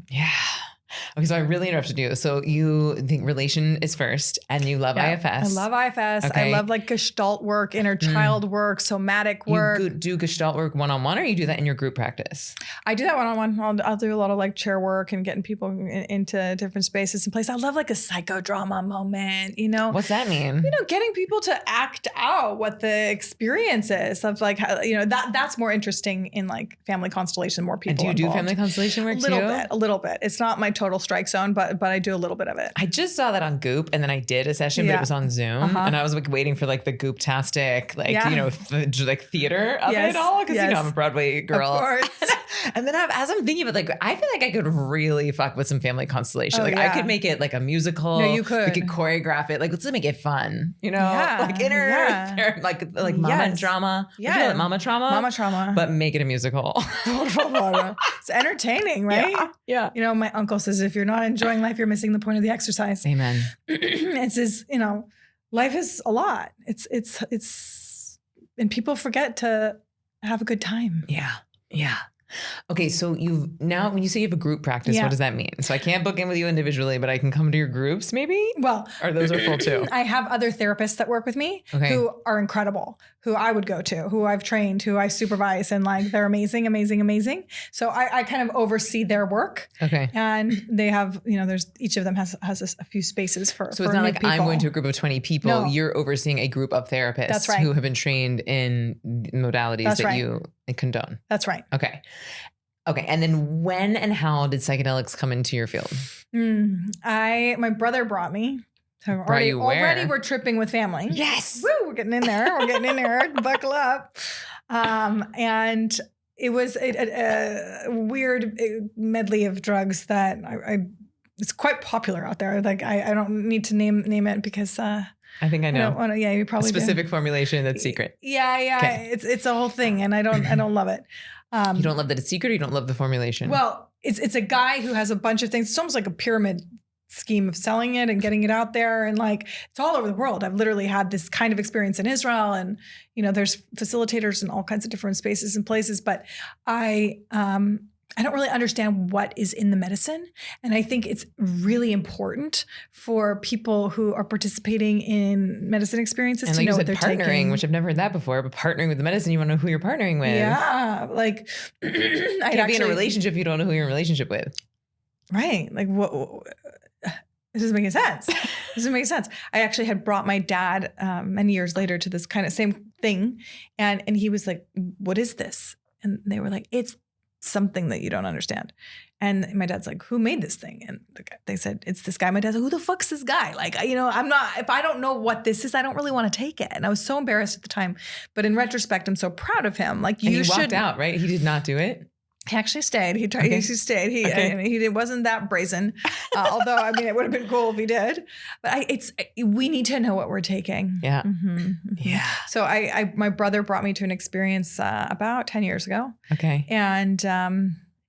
Speaker 1: Yeah. Okay, so I really interrupted you. So you think relation is first and you love IFS.
Speaker 2: I love IFS.
Speaker 1: Okay.
Speaker 2: I love like Gestalt work, inner child work, somatic work.
Speaker 1: You do Gestalt work one-on-one or you do that in your group practice?
Speaker 2: I do that one-on-one. I'll do a lot of like chair work and getting people into different spaces and places. I love like a psychodrama moment, you know?
Speaker 1: What's that mean?
Speaker 2: You know, getting people to act out what the experience is of like, how, you know, that's more interesting in like family constellation, more people
Speaker 1: And do you
Speaker 2: involved.
Speaker 1: do family constellation work too?
Speaker 2: A little bit. It's not my total strike zone, but I do a little bit of it.
Speaker 1: I just saw that on Goop and then I did a session, but it was on Zoom and I was like waiting for like the Goop-tastic, like, you know, like theater of it all. Cause you know, I'm a Broadway girl.
Speaker 2: Of course.
Speaker 1: And then as I'm thinking of it, like, I feel like I could really fuck with some family constellation. I could make it like a musical.
Speaker 2: No, you could.
Speaker 1: We could choreograph it. Like, let's make it fun, you know, like like mama drama.
Speaker 2: Yeah.
Speaker 1: I feel like mama trauma, but make it a musical.
Speaker 2: It's entertaining, right?
Speaker 1: Yeah.
Speaker 2: You know, my uncle says, if you're not enjoying life, you're missing the point of the exercise.
Speaker 1: Amen.
Speaker 2: It says, you know, life is a lot. It's, and people forget to have a good time.
Speaker 1: Yeah. Yeah. Okay, so now when you say you have a group practice, what does that mean? So I can't book in with you individually, but I can come to your groups maybe?
Speaker 2: Well,
Speaker 1: or those are full too?
Speaker 2: I have other therapists that work with me who are incredible, who I would go to, who I've trained, who I supervise, and like they're amazing, amazing, amazing. So I kind of oversee their work. Okay. And they have, you know, each of them has a few spaces for
Speaker 1: So it's not like people. I'm going to a group of 20 people. No. You're overseeing a group of therapists who have been trained in modalities that you condone.
Speaker 2: That's right.
Speaker 1: Okay. Okay. And then when and how did psychedelics come into your field?
Speaker 2: My brother brought me. So already we're tripping with family.
Speaker 1: Yes.
Speaker 2: Woo, we're getting in there. Buckle up. And it was a weird medley of drugs that it's quite popular out there. Like I don't need to name it because
Speaker 1: I think I know.
Speaker 2: You probably
Speaker 1: a specific formulation that's secret.
Speaker 2: Yeah. Okay. It's a whole thing, and I don't love it.
Speaker 1: You don't love that it's secret, or you don't love the formulation?
Speaker 2: Well, it's a guy who has a bunch of things. It's almost like a pyramid scheme of selling it and getting it out there, and like it's all over the world. I've literally had this kind of experience in Israel, and you know, there's facilitators in all kinds of different spaces and places. But I don't really understand what is in the medicine. And I think it's really important for people who are participating in medicine experiences
Speaker 1: and
Speaker 2: to
Speaker 1: like
Speaker 2: know
Speaker 1: you
Speaker 2: what
Speaker 1: said,
Speaker 2: they're
Speaker 1: partnering,
Speaker 2: taking.
Speaker 1: Which I've never heard that before, but partnering with the medicine, you want to know who you're partnering with.
Speaker 2: Yeah. Like
Speaker 1: you can't be in a relationship if you don't know who you're in a relationship with.
Speaker 2: Right. Like what This doesn't make any sense. This doesn't make sense. I actually had brought my dad many years later to this kind of same thing. And he was like, what is this? And they were like, it's something that you don't understand. And my dad's like, who made this thing? And they said, it's this guy. My dad's like, who the fuck's this guy? Like, if I don't know what this is, I don't really want to take it. And I was so embarrassed at the time. But in retrospect, I'm so proud of him. Like,
Speaker 1: and he walked out, right? He did not do it.
Speaker 2: He actually stayed. He stayed. He wasn't that brazen. Although, I mean, it would have been cool if he did. But we need to know what we're taking.
Speaker 1: Yeah.
Speaker 2: Mm-hmm. Yeah. So my brother brought me to an experience about 10 years ago.
Speaker 1: Okay.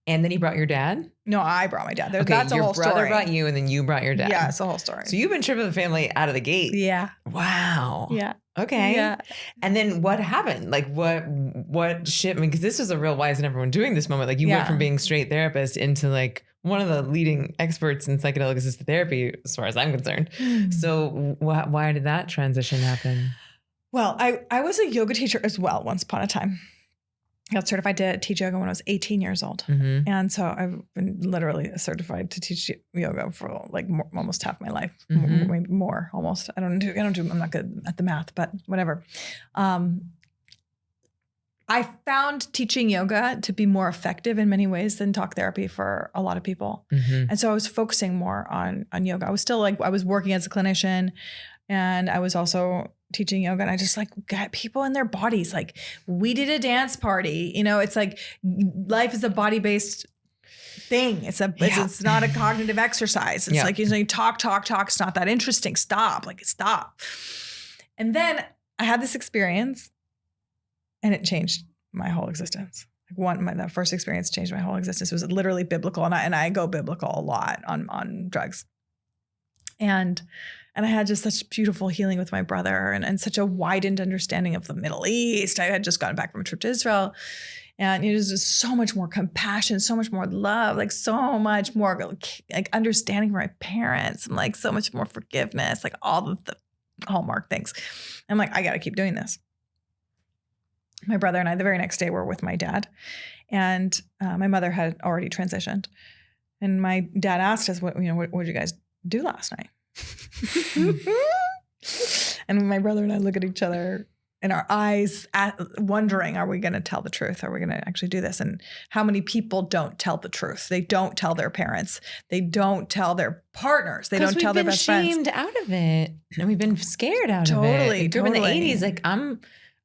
Speaker 2: And
Speaker 1: then he brought your dad?
Speaker 2: No, I brought my dad.
Speaker 1: Okay,
Speaker 2: that's a whole story.
Speaker 1: Your brother brought you and then you brought your dad.
Speaker 2: Yeah, it's a whole story.
Speaker 1: So you've been tripping the family out of the gate.
Speaker 2: Yeah.
Speaker 1: Wow.
Speaker 2: Yeah.
Speaker 1: Okay.
Speaker 2: Yeah.
Speaker 1: And then what happened? Like what shit? I mean, because this was a real wise and everyone doing this moment. Like you went from being straight therapist into like one of the leading experts in psychedelic assisted therapy, as far as I'm concerned. So why did that transition happen?
Speaker 2: Well, I was a yoga teacher as well once upon a time. I got certified to teach yoga when I was 18 years old. Mm-hmm. And so I've been literally certified to teach yoga for like almost half my life, maybe more almost. I'm not good at the math, but whatever. I found teaching yoga to be more effective in many ways than talk therapy for a lot of people. Mm-hmm. And so I was focusing more on yoga. I was still I was working as a clinician and I was also teaching yoga, and I just like got people in their bodies. Like we did a dance party, it's like life is a body-based thing. It's not a cognitive exercise. It's like, you talk. It's not that interesting. Stop. And then I had this experience and it changed my whole existence. That first experience changed my whole existence. It was literally biblical. And I go biblical a lot on drugs. And I had just such beautiful healing with my brother and such a widened understanding of the Middle East. I had just gotten back from a trip to Israel. And it was just so much more compassion, so much more love, like so much more like understanding for my parents and like so much more forgiveness, like all of the hallmark things. I'm like, I got to keep doing this. My brother and I, the very next day, were with my dad. And my mother had already transitioned. And my dad asked us, what did you guys do last night? And my brother and I look at each other in our eyes, wondering, are we going to tell the truth? Are we going to actually do this? And how many people don't tell the truth? They don't tell their parents. They don't tell their partners. They don't tell their best friends.
Speaker 1: We've been shamed out of it. And we've been scared out of it. I grew up in the 80s. Like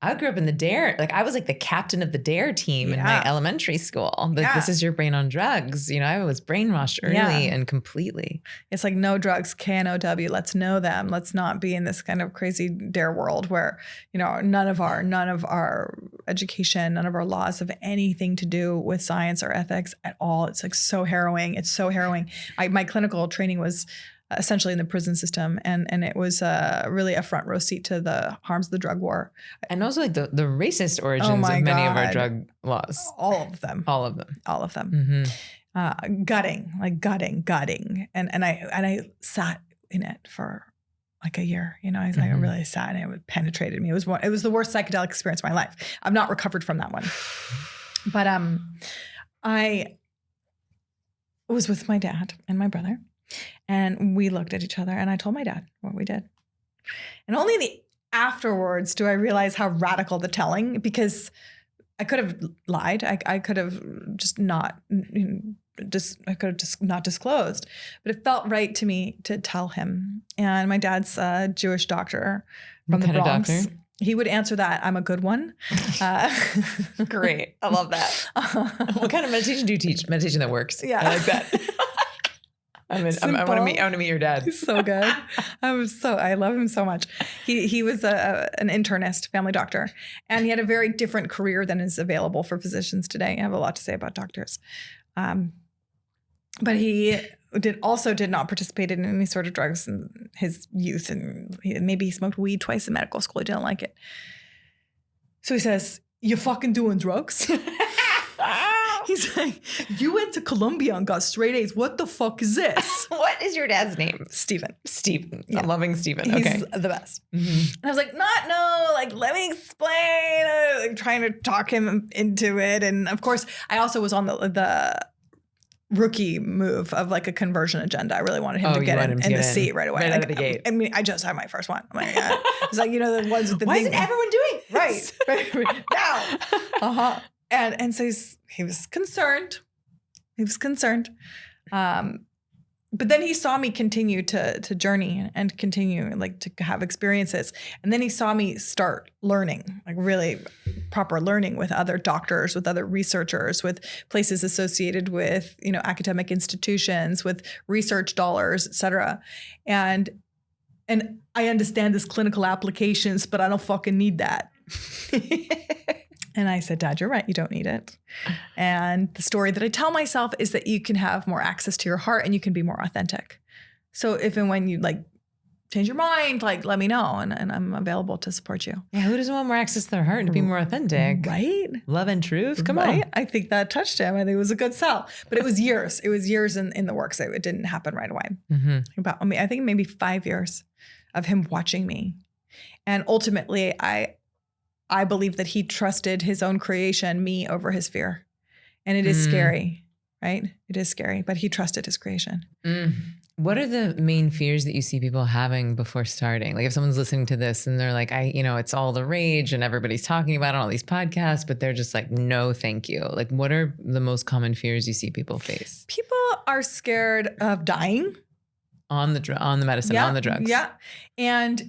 Speaker 1: I grew up in the DARE. Like I was like the captain of the DARE team in my elementary school. Like this is your brain on drugs. I was brainwashed early and completely.
Speaker 2: It's like no drugs, KNOW. Let's know them. Let's not be in this kind of crazy DARE world where, none of our education, none of our laws have anything to do with science or ethics at all. It's like so harrowing. It's so harrowing. My clinical training was essentially in the prison system. And it was really a front row seat to the harms of the drug war.
Speaker 1: And also like the racist origins of many of our drug laws.
Speaker 2: All of them. Mm-hmm. Gutting. And I sat in it for like a year, I really sat and it penetrated me. It was the worst psychedelic experience of my life. I've not recovered from that one. But I was with my dad and my brother. And we looked at each other and I told my dad what we did. And only afterwards do I realize how radical the telling, because I could have lied. I could have just not, I could have just not disclosed, but it felt right to me to tell him. And my dad's a Jewish doctor from the Bronx. Doctor? He would answer that. I'm a good one.
Speaker 1: Great. I love that. What kind of meditation do you teach? Meditation that works.
Speaker 2: Yeah.
Speaker 1: I like that. I want to meet your dad.
Speaker 2: He's so good. I love him so much. He was an internist, family doctor, and he had a very different career than is available for physicians today. I have a lot to say about doctors. But he did not participate in any sort of drugs in his youth, and maybe he smoked weed twice in medical school. He didn't like it. So he says, "You fucking doing drugs?" He's like, "You went to Columbia and got straight A's. What the fuck is this?"
Speaker 1: What is your dad's name?
Speaker 2: Stephen.
Speaker 1: Yeah. I'm loving Stephen. Okay.
Speaker 2: He's the best. Mm-hmm. And I was like, let me explain. Trying to talk him into it. And of course, I also was on the rookie move of like a conversion agenda. I really wanted him to get in the seat right away.
Speaker 1: Right
Speaker 2: like,
Speaker 1: out of the gate.
Speaker 2: I mean, I just had my first one. I'm like, yeah. It's like, the ones with the
Speaker 1: Why isn't everyone doing this?
Speaker 2: Right. Now. And so he was concerned. But then he saw me continue to journey and continue like to have experiences. And then he saw me start learning, like really proper learning with other doctors, with other researchers, with places associated with, academic institutions, with research dollars, et cetera. And I understand this clinical applications, but I don't fucking need that. And I said, Dad, you're right. You don't need it. And the story that I tell myself is that you can have more access to your heart and you can be more authentic. So if and when you like change your mind, like let me know and I'm available to support you.
Speaker 1: Yeah, who doesn't want more access to their heart and to be more authentic?
Speaker 2: Right?
Speaker 1: Love and truth. Come on.
Speaker 2: I think that touched him. I think it was a good sell. But it was years. It was years in the works. It didn't happen right away.
Speaker 1: Mm-hmm.
Speaker 2: I think maybe 5 years of him watching me. And ultimately, I believe that he trusted his own creation, me, over his fear. And it is scary, right? It is scary, but he trusted his creation.
Speaker 1: What are the main fears that you see people having before starting? Like if someone's listening to this and they're like, it's all the rage and everybody's talking about it on all these podcasts, but they're just like, no, thank you. Like what are the most common fears you see people face?
Speaker 2: People are scared of dying.
Speaker 1: On the medicine, on the drugs.
Speaker 2: Yeah. And,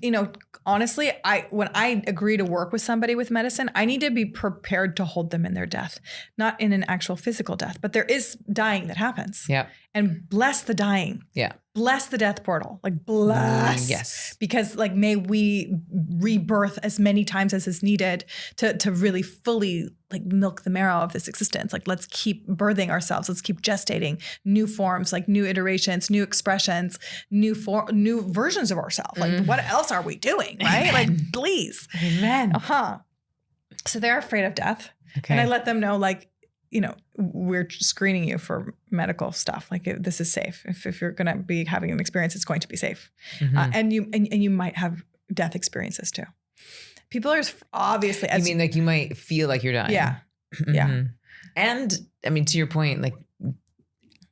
Speaker 2: honestly, when I agree to work with somebody with medicine, I need to be prepared to hold them in their death, not in an actual physical death, but there is dying that happens.
Speaker 1: Yeah.
Speaker 2: And bless the dying.
Speaker 1: Yeah.
Speaker 2: Bless the death portal. Like bless.
Speaker 1: Yes.
Speaker 2: Because like, may we rebirth as many times as is needed to really fully like milk the marrow of this existence. Like let's keep birthing ourselves. Let's keep gestating new forms, like new iterations, new expressions, new versions of ourselves. Like what else are we doing? Right? Like please.
Speaker 1: Amen.
Speaker 2: So they're afraid of death.
Speaker 1: Okay.
Speaker 2: And I let them know like, we're screening you for medical stuff. Like this is safe. If you're going to be having an experience, it's going to be safe. And you might have death experiences too. People are obviously.
Speaker 1: You mean like you might feel like you're dying?
Speaker 2: Yeah.
Speaker 1: Mm-hmm. Yeah. And I mean, to your point, like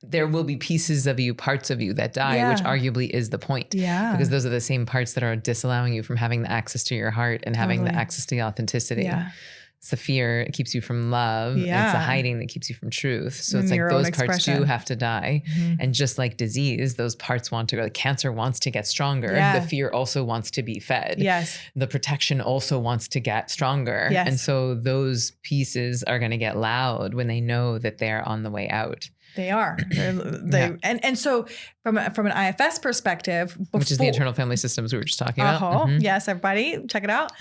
Speaker 1: there will be pieces of you, parts of you that die, which arguably is the point.
Speaker 2: Yeah.
Speaker 1: Because those are the same parts that are disallowing you from having the access to your heart and having the access to the authenticity. Yeah. It's the fear. It keeps you from love. Yeah. It's the hiding that keeps you from truth. So it's like those parts do have to die. And just like disease, those parts want to go. Like cancer wants to get stronger. Yeah. The fear also wants to be fed.
Speaker 2: Yes.
Speaker 1: The protection also wants to get stronger. Yes. And so those pieces are going to get loud when they know that they're on the way out.
Speaker 2: They are. And so from an IFS perspective,
Speaker 1: which is the internal family systems we were just talking about.
Speaker 2: Yes, everybody, check it out.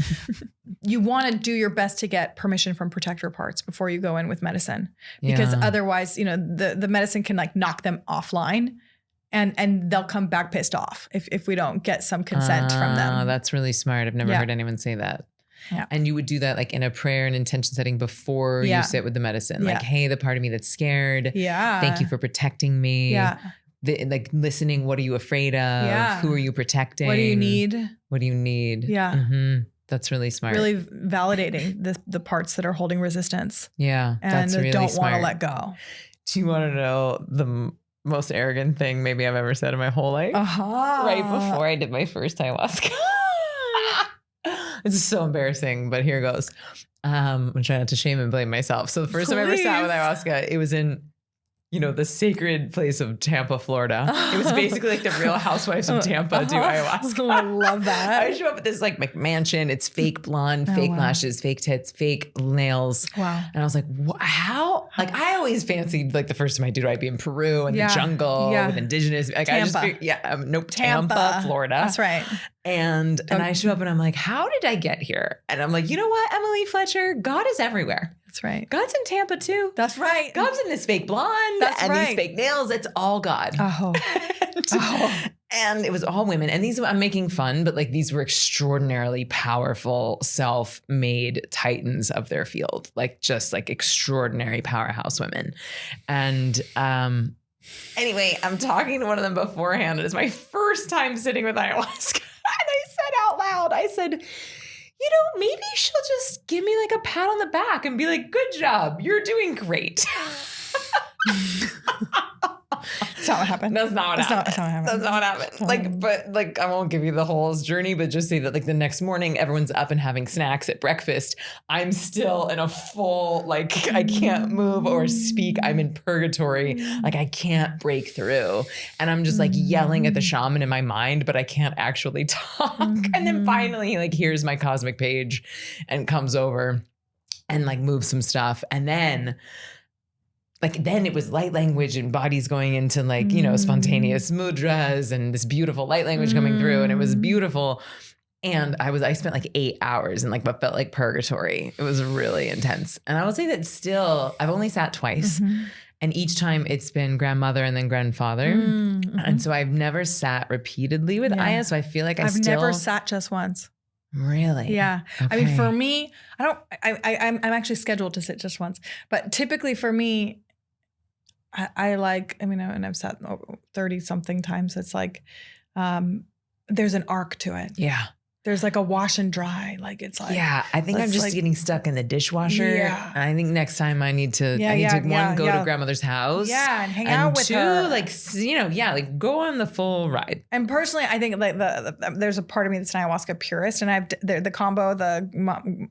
Speaker 2: You want to do your best to get permission from protector parts before you go in with medicine, because otherwise, the medicine can like knock them offline. And they'll come back pissed off if we don't get some consent from them.
Speaker 1: That's really smart. I've never heard anyone say that. Yeah. And you would do that like in a prayer and intention setting before you sit with the medicine. Like, hey, the part of me that's scared. Yeah. Thank you for protecting me. Yeah. Like listening. What are you afraid of? Yeah. Who are you protecting?
Speaker 2: What do you need?
Speaker 1: What do you need?
Speaker 2: Yeah.
Speaker 1: Mm-hmm. That's really smart.
Speaker 2: Really validating the parts that are holding resistance.
Speaker 1: Yeah.
Speaker 2: And that really don't want to let go.
Speaker 1: Do you want to know the most arrogant thing maybe I've ever said in my whole life? Right before I did my first ayahuasca. It's so embarrassing, but here goes. I'm trying not to shame and blame myself. So the first time I ever sat with ayahuasca, it was in, the sacred place of Tampa, Florida. It was basically like the Real Housewives of Tampa do ayahuasca.
Speaker 2: I love that.
Speaker 1: I show up at this like McMansion. It's fake blonde, fake lashes, fake tits, fake nails. Wow. And I was like, how? Like I always fancied like the first time I did, I'd be in Peru and the jungle with indigenous. Like
Speaker 2: Tampa.
Speaker 1: I just Tampa, Florida.
Speaker 2: That's right.
Speaker 1: And I show up and I'm like, how did I get here? And I'm like, you know what, Emily Fletcher, God is everywhere.
Speaker 2: That's right.
Speaker 1: God's in Tampa too.
Speaker 2: That's right.
Speaker 1: God's in this fake blonde these fake nails. It's all God. And it was all women. And these, I'm making fun, but like these were extraordinarily powerful, self-made titans of their field. Like just like extraordinary powerhouse women. And anyway, I'm talking to one of them beforehand. It is my first time sitting with ayahuasca. And I said out loud, I said, maybe she'll just give me like a pat on the back and be like, good job. You're doing great.
Speaker 2: It's not what happened.
Speaker 1: That's not what happened.
Speaker 2: That's not what happened.
Speaker 1: That's not what happened. Like, but like, I won't give you the whole journey, but just say that like the next morning, everyone's up and having snacks at breakfast. I'm still in a full, like, I can't move or speak. I'm in purgatory. Like, I can't break through. And I'm just like yelling at the shaman in my mind, but I can't actually talk. And then finally, like, here's my cosmic page and comes over and like moves some stuff. And then then it was light language and bodies going into like, you know, spontaneous mudras and this beautiful light language coming through. And it was beautiful. And I spent like 8 hours in like what felt like purgatory. It was really intense. And I will say that still, I've only sat twice. And each time it's been grandmother and then grandfather. And so I've never sat repeatedly with Aya. So I feel like I've
Speaker 2: never sat just once.
Speaker 1: Really?
Speaker 2: Yeah.
Speaker 1: Okay.
Speaker 2: I mean, for me, I'm actually scheduled to sit just once, but typically for me, and I've sat 30 something times. It's like, there's an arc to it.
Speaker 1: Yeah.
Speaker 2: There's like a wash and dry. Like it's like,
Speaker 1: yeah, I think I'm just like, getting stuck in the dishwasher.
Speaker 2: Yeah.
Speaker 1: And I think next time I need to, go to grandmother's house.
Speaker 2: Yeah. And hang out with her.
Speaker 1: Like, you know, like go on the full ride.
Speaker 2: And personally, I think like there's a part of me that's an ayahuasca purist, and I've the combo, the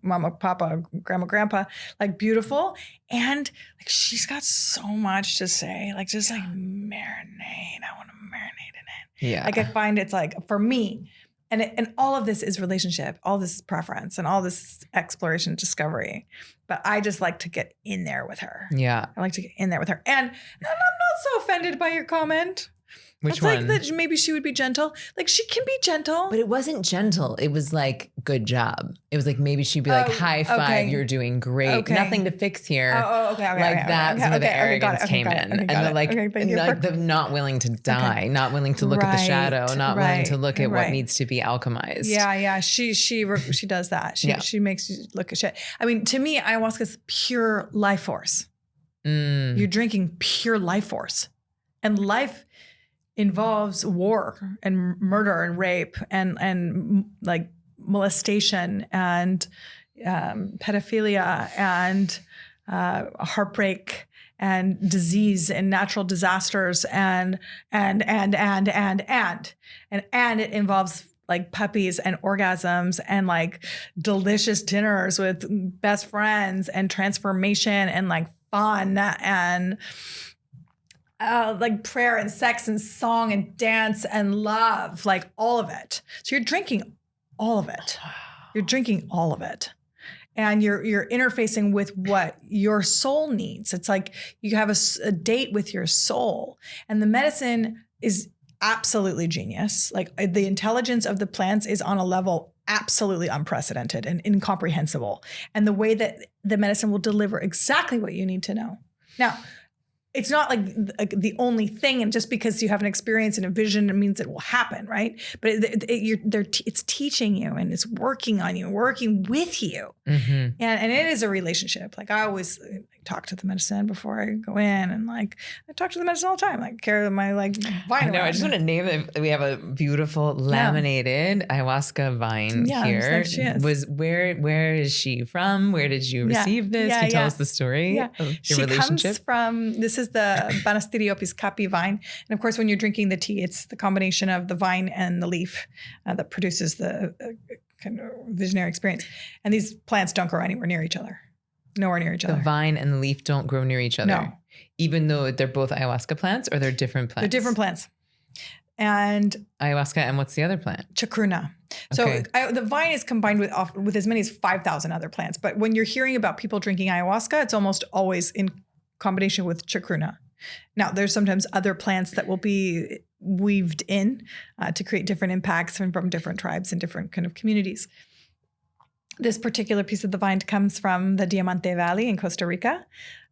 Speaker 2: mama, papa, grandpa, like beautiful. And like, she's got so much to say, like, just like marinate. I want to marinate in it.
Speaker 1: Yeah.
Speaker 2: Like I find it's like, for me, and all of this is relationship, all this is preference, and all this exploration, discovery. But I just like to get in there with her.
Speaker 1: Yeah.
Speaker 2: I like to get in there with her. And I'm not so offended by your comment.
Speaker 1: Which
Speaker 2: it's
Speaker 1: one?
Speaker 2: like that maybe she would be gentle. Like she can be gentle.
Speaker 1: But it wasn't gentle. It was like, good job. It was like, maybe she'd be like, high five, okay. You're doing great. Okay. Nothing to fix here.
Speaker 2: Okay.
Speaker 1: Like that's where the arrogance came in. And they're like, the not willing to die, not willing to look at the shadow, not willing to look at what needs to be alchemized.
Speaker 2: Yeah. She does that. She makes you look at shit. I mean, to me, ayahuasca is pure life force. You're drinking pure life force. And life involves war and murder and rape and like molestation and pedophilia and heartbreak and disease and natural disasters and it involves like puppies and orgasms and like delicious dinners with best friends and transformation and like fun and like prayer and sex and song and dance and love, like all of it. So you're drinking all of it. You're drinking all of it. And you're interfacing with what your soul needs. It's like you have a date with your soul. And the medicine is absolutely genius. Like the intelligence of the plants is on a level absolutely unprecedented and incomprehensible. And the way that the medicine will deliver exactly what you need to know. Now, it's not like the only thing, and just because you have an experience and a vision, it means it will happen, right? But it's teaching you, and it's working on you, working with you, and it is a relationship. Like I always talk to the medicine before I go in, and like I talk to the medicine all the time. Like carry my like vine.
Speaker 1: I know. I just want to name it. We have a beautiful laminated ayahuasca vine here.
Speaker 2: She is.
Speaker 1: Where is she from? Where did you receive this? Can you tell us the story of your relationship?
Speaker 2: She comes from. This is the Banastyriopis capi vine, and of course, when you're drinking the tea, it's the combination of the vine and the leaf that produces the kind of visionary experience. And these plants don't grow anywhere near each other. Nowhere near each other.
Speaker 1: The vine and the leaf don't grow near each other.
Speaker 2: No.
Speaker 1: Even though they're both ayahuasca plants, or they're different plants?
Speaker 2: They're different plants. And
Speaker 1: ayahuasca, and what's the other plant?
Speaker 2: Chacruna. So the vine is combined with as many as 5,000 other plants. But when you're hearing about people drinking ayahuasca, it's almost always in combination with chacruna. Now, there's sometimes other plants that will be weaved in to create different impacts from different tribes and different kind of communities. This particular piece of the vine comes from the Diamante Valley in Costa Rica,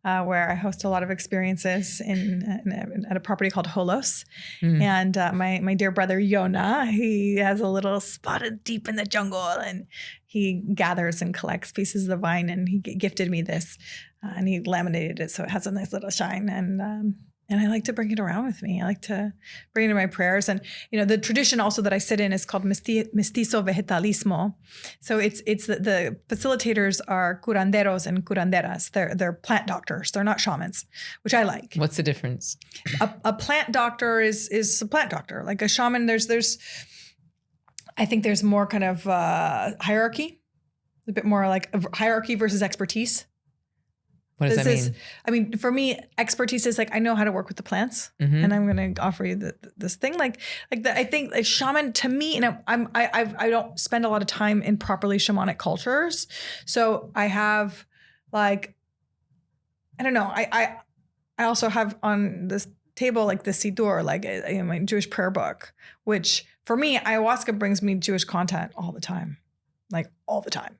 Speaker 2: where I host a lot of experiences at a property called Holos. And my dear brother Yona, he has a little spot deep in the jungle, and he gathers and collects pieces of the vine, and he gifted me this, and he laminated it so it has a nice little shine. And I like to bring it around with me. I like to bring it in my prayers. And, the tradition also that I sit in is called mestizo vegetalismo. So it's the facilitators are curanderos and curanderas. They're plant doctors. They're not shamans, which I like.
Speaker 1: What's the difference?
Speaker 2: A plant doctor is a plant doctor. Like a shaman, I think there's more kind of hierarchy, a bit more like hierarchy versus expertise.
Speaker 1: What does that mean?
Speaker 2: For me, expertise is like, I know how to work with the plants, and I'm going to offer you this thing. I think like shaman to me, I don't spend a lot of time in properly shamanic cultures. So I have like, I don't know. I also have on this table, like the Siddur, like my Jewish prayer book, which for me, ayahuasca brings me Jewish content all the time, like all the time.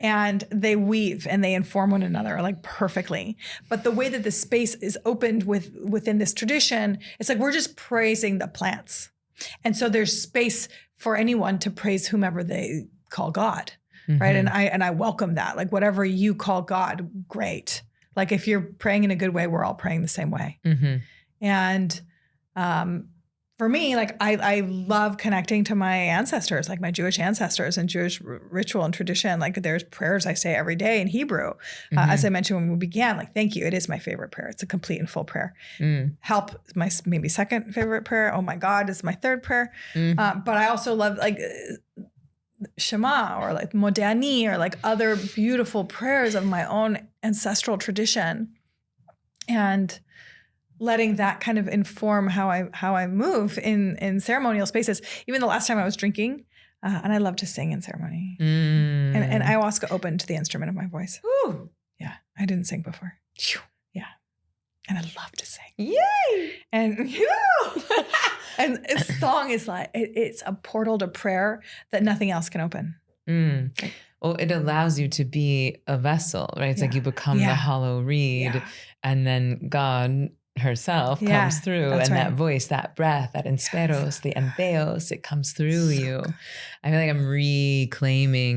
Speaker 2: And they weave and they inform one another like perfectly. But the way that the space is opened within this tradition, it's like we're just praising the plants. And so there's space for anyone to praise whomever they call God, right? And I welcome that. Like whatever you call God, great. Like if you're praying in a good way, we're all praying the same way. And for me, like I love connecting to my ancestors, like my Jewish ancestors and Jewish ritual and tradition. Like there's prayers I say every day in Hebrew. As I mentioned when we began, like, thank you. It is my favorite prayer. It's a complete and full prayer. Help is my maybe second favorite prayer. Oh my God is my third prayer. But I also love like Shema or like Modani or like other beautiful prayers of my own ancestral tradition. And letting that kind of inform how I move in ceremonial spaces. Even the last time I was drinking, and I love to sing in ceremony. And ayahuasca opened the instrument of my voice.
Speaker 1: Ooh.
Speaker 2: Yeah, I didn't sing before. Yeah, and I love to sing.
Speaker 1: Yay!
Speaker 2: And and song is like it's a portal to prayer that nothing else can open.
Speaker 1: Well, it allows you to be a vessel, right? It's like you become the hollow reed, and then God herself comes through, and that voice, that breath, that insperos, the entheos, it comes through you. I feel like I'm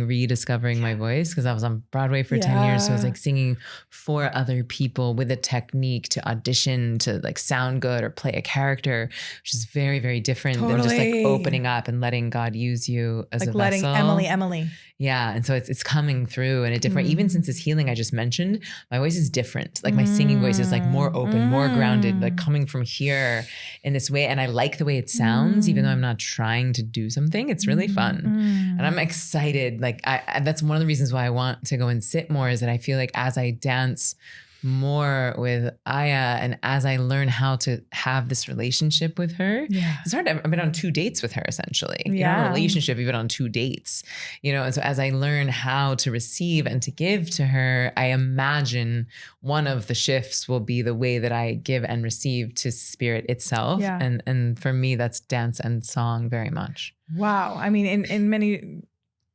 Speaker 1: rediscovering my voice because I was on Broadway for 10 years. So I was like singing for other people with a technique to audition, to like sound good or play a character, which is very, very different than just like opening up and letting God use you as like a vessel.
Speaker 2: Like letting Emily.
Speaker 1: Yeah. And so it's coming through in a different, even since this healing I just mentioned, my voice is different. Like my singing voice is like more open, more grounded, like coming from here in this way. And I like the way it sounds, even though I'm not trying to do something. It's really fun. And I'm excited. Like that's one of the reasons why I want to go and sit more, is that I feel like as I dance more with Aya and as I learn how to have this relationship with her, it's hard. I've been on 2 dates with her essentially. You know, a relationship, you've been on 2 dates, you know, and so as I learn how to receive and to give to her, I imagine one of the shifts will be the way that I give and receive to spirit itself. And for me, that's dance and song very much.
Speaker 2: Wow. I mean, in many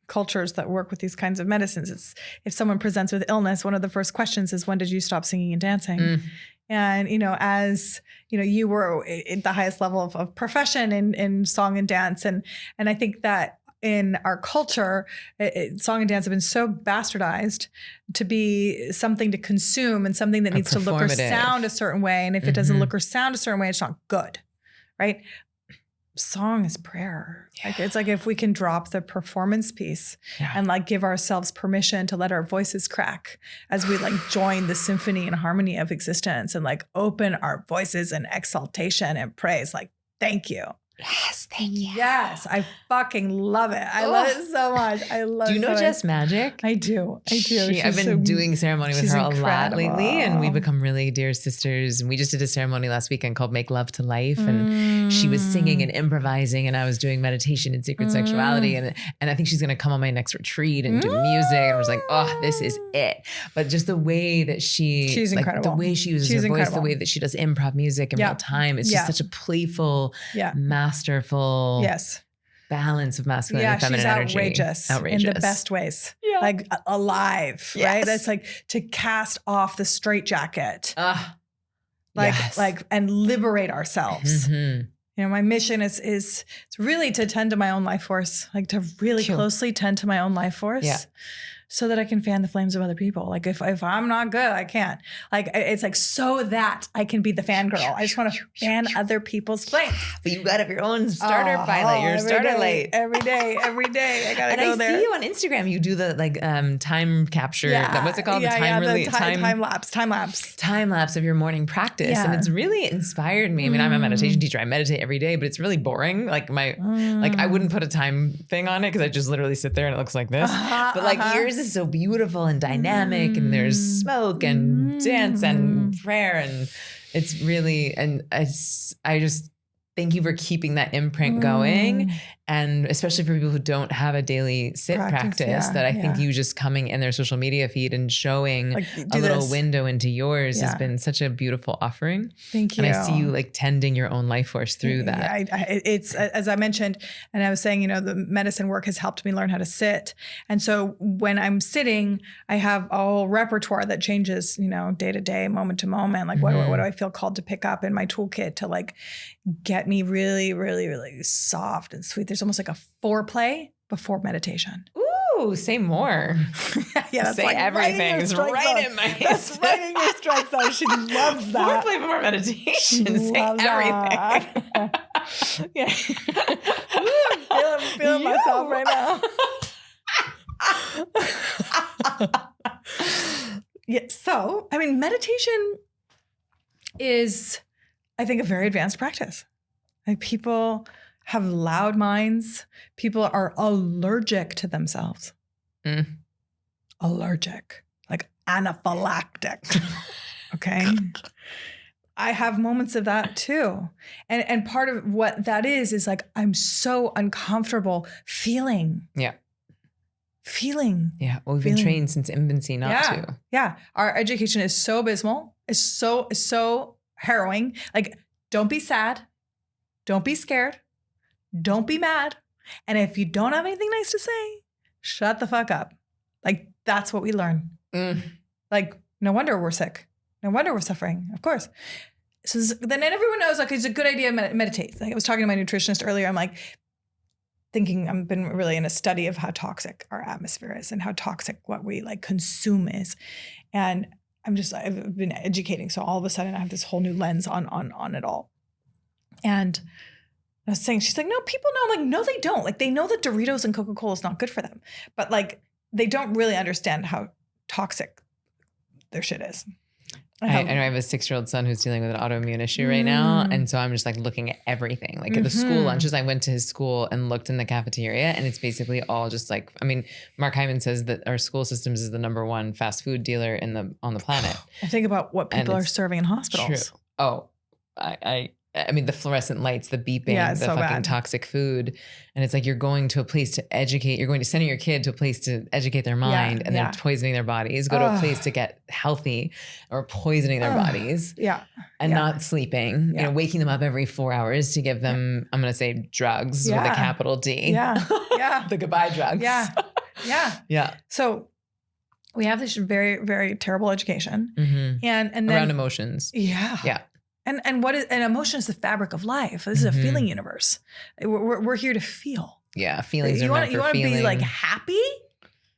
Speaker 2: cultures that work with these kinds of medicines, it's if someone presents with illness, one of the first questions is, when did you stop singing and dancing? And, you know, as, you know, you were at the highest level of profession in song and dance. And I think that in our culture, song and dance have been so bastardized to be something to consume and something that needs to look or sound a certain way. And if it doesn't look or sound a certain way, it's not good, right? Song is prayer. Like it's like if we can drop the performance piece and like give ourselves permission to let our voices crack as we like join the symphony and harmony of existence and like open our voices in exaltation and praise. Like, thank you.
Speaker 1: Yes, thank you.
Speaker 2: Yes, I fucking love it. I love it so much. I love it.
Speaker 1: Do you know Jess Magic?
Speaker 2: I do.
Speaker 1: I've been doing ceremony with her a lot lately, and we've become really dear sisters. And we just did a ceremony last weekend called Make Love to Life. And she was singing and improvising, and I was doing meditation and sacred sexuality. And I think she's going to come on my next retreat and do music. And I was like, oh, this is it. But just the way that she's like, incredible. The way she uses her voice, the way that she does improv music in real time. It's just such a playful, masterful balance of masculine and feminine energy.
Speaker 2: Outrageous in the best ways. Like alive, right? That's like to cast off the straitjacket, and liberate ourselves. You know, my mission is really to tend to my own life force, like to really closely tend to my own life force so that I can fan the flames of other people. Like if I'm not good, I can't. Like it's like so that I can be the fangirl. I just want to fan other people's flames.
Speaker 1: But you got up your own starter pilot. You're a starter light.
Speaker 2: Every day. I gotta go there.
Speaker 1: And I see you on Instagram. You do the like time capture. What's it called?
Speaker 2: Time lapse
Speaker 1: of your morning practice. And it's really inspired me. I mean, I'm a meditation teacher. I meditate every day, but it's really boring. Like like I wouldn't put a time thing on it because I just literally sit there and it looks like this. But like yours is so beautiful and dynamic, and there's smoke and dance and prayer, and it's really, and I just thank you for keeping that imprint going. And especially for people who don't have a daily sit practice that I think you just coming in their social media feed and showing like, a little window into yours has been such a beautiful offering.
Speaker 2: Thank you.
Speaker 1: And I see you like tending your own life force through that.
Speaker 2: It's, as I mentioned, and I was saying, the medicine work has helped me learn how to sit. And so when I'm sitting, I have a whole repertoire that changes, day to day, moment to moment. Like what do I feel called to pick up in my toolkit to like get me really, really, really soft and sweet. There's almost like a foreplay before meditation.
Speaker 1: Ooh, say more.
Speaker 2: That's
Speaker 1: say
Speaker 2: like
Speaker 1: everything. It's right in my
Speaker 2: That's right in your strike zone. She loves that.
Speaker 1: Foreplay before meditation. Say everything.
Speaker 2: Feeling myself right now. So, I mean, meditation is, I think, a very advanced practice. Like people have loud minds. People are allergic to themselves. Allergic, like anaphylactic. Okay. I have moments of that too. And part of what that is like, I'm so uncomfortable feeling.
Speaker 1: Yeah.
Speaker 2: Feeling.
Speaker 1: Yeah. Well, we've been trained since infancy not to.
Speaker 2: Yeah. Our education is so abysmal. It's so harrowing. Like, don't be sad. Don't be scared. Don't be mad. And if you don't have anything nice to say, shut the fuck up. Like, that's what we learn. Like, no wonder we're sick. No wonder we're suffering. Of course. So then everyone knows, like, it's a good idea to meditate. Like I was talking to my nutritionist earlier. I'm like thinking, I've been really in a study of how toxic our atmosphere is and how toxic what we like consume is. And I've been educating. So all of a sudden I have this whole new lens on it all. And I was saying, she's like, no, people know. I'm like, no, they don't. Like, they know that Doritos and Coca-Cola is not good for them. But like, they don't really understand how toxic their shit is. I
Speaker 1: have a 6-year-old son who's dealing with an autoimmune issue right now. And so I'm just like looking at everything. Like at the school lunches, I went to his school and looked in the cafeteria, and it's basically all just like, I mean, Mark Hyman says that our school systems is the #1 fast food dealer on the planet.
Speaker 2: I think about what people are serving in hospitals.
Speaker 1: True. Oh, I mean, the fluorescent lights, the beeping, the so fucking bad. Toxic food. And it's like, you're going to a place to educate. You're going to send your kid to a place to educate their mind, and they're poisoning their bodies. Go to a place to get healthy, or poisoning their bodies. And not sleeping, waking them up every 4 hours to give them, I'm going to say drugs with a capital D. The goodbye drugs. So we have this very, very terrible education. And then around emotions.
Speaker 2: And emotion is the fabric of life. This is a feeling universe. We're here to feel.
Speaker 1: Yeah, feelings
Speaker 2: you
Speaker 1: are meant for feeling.
Speaker 2: You want to be like happy?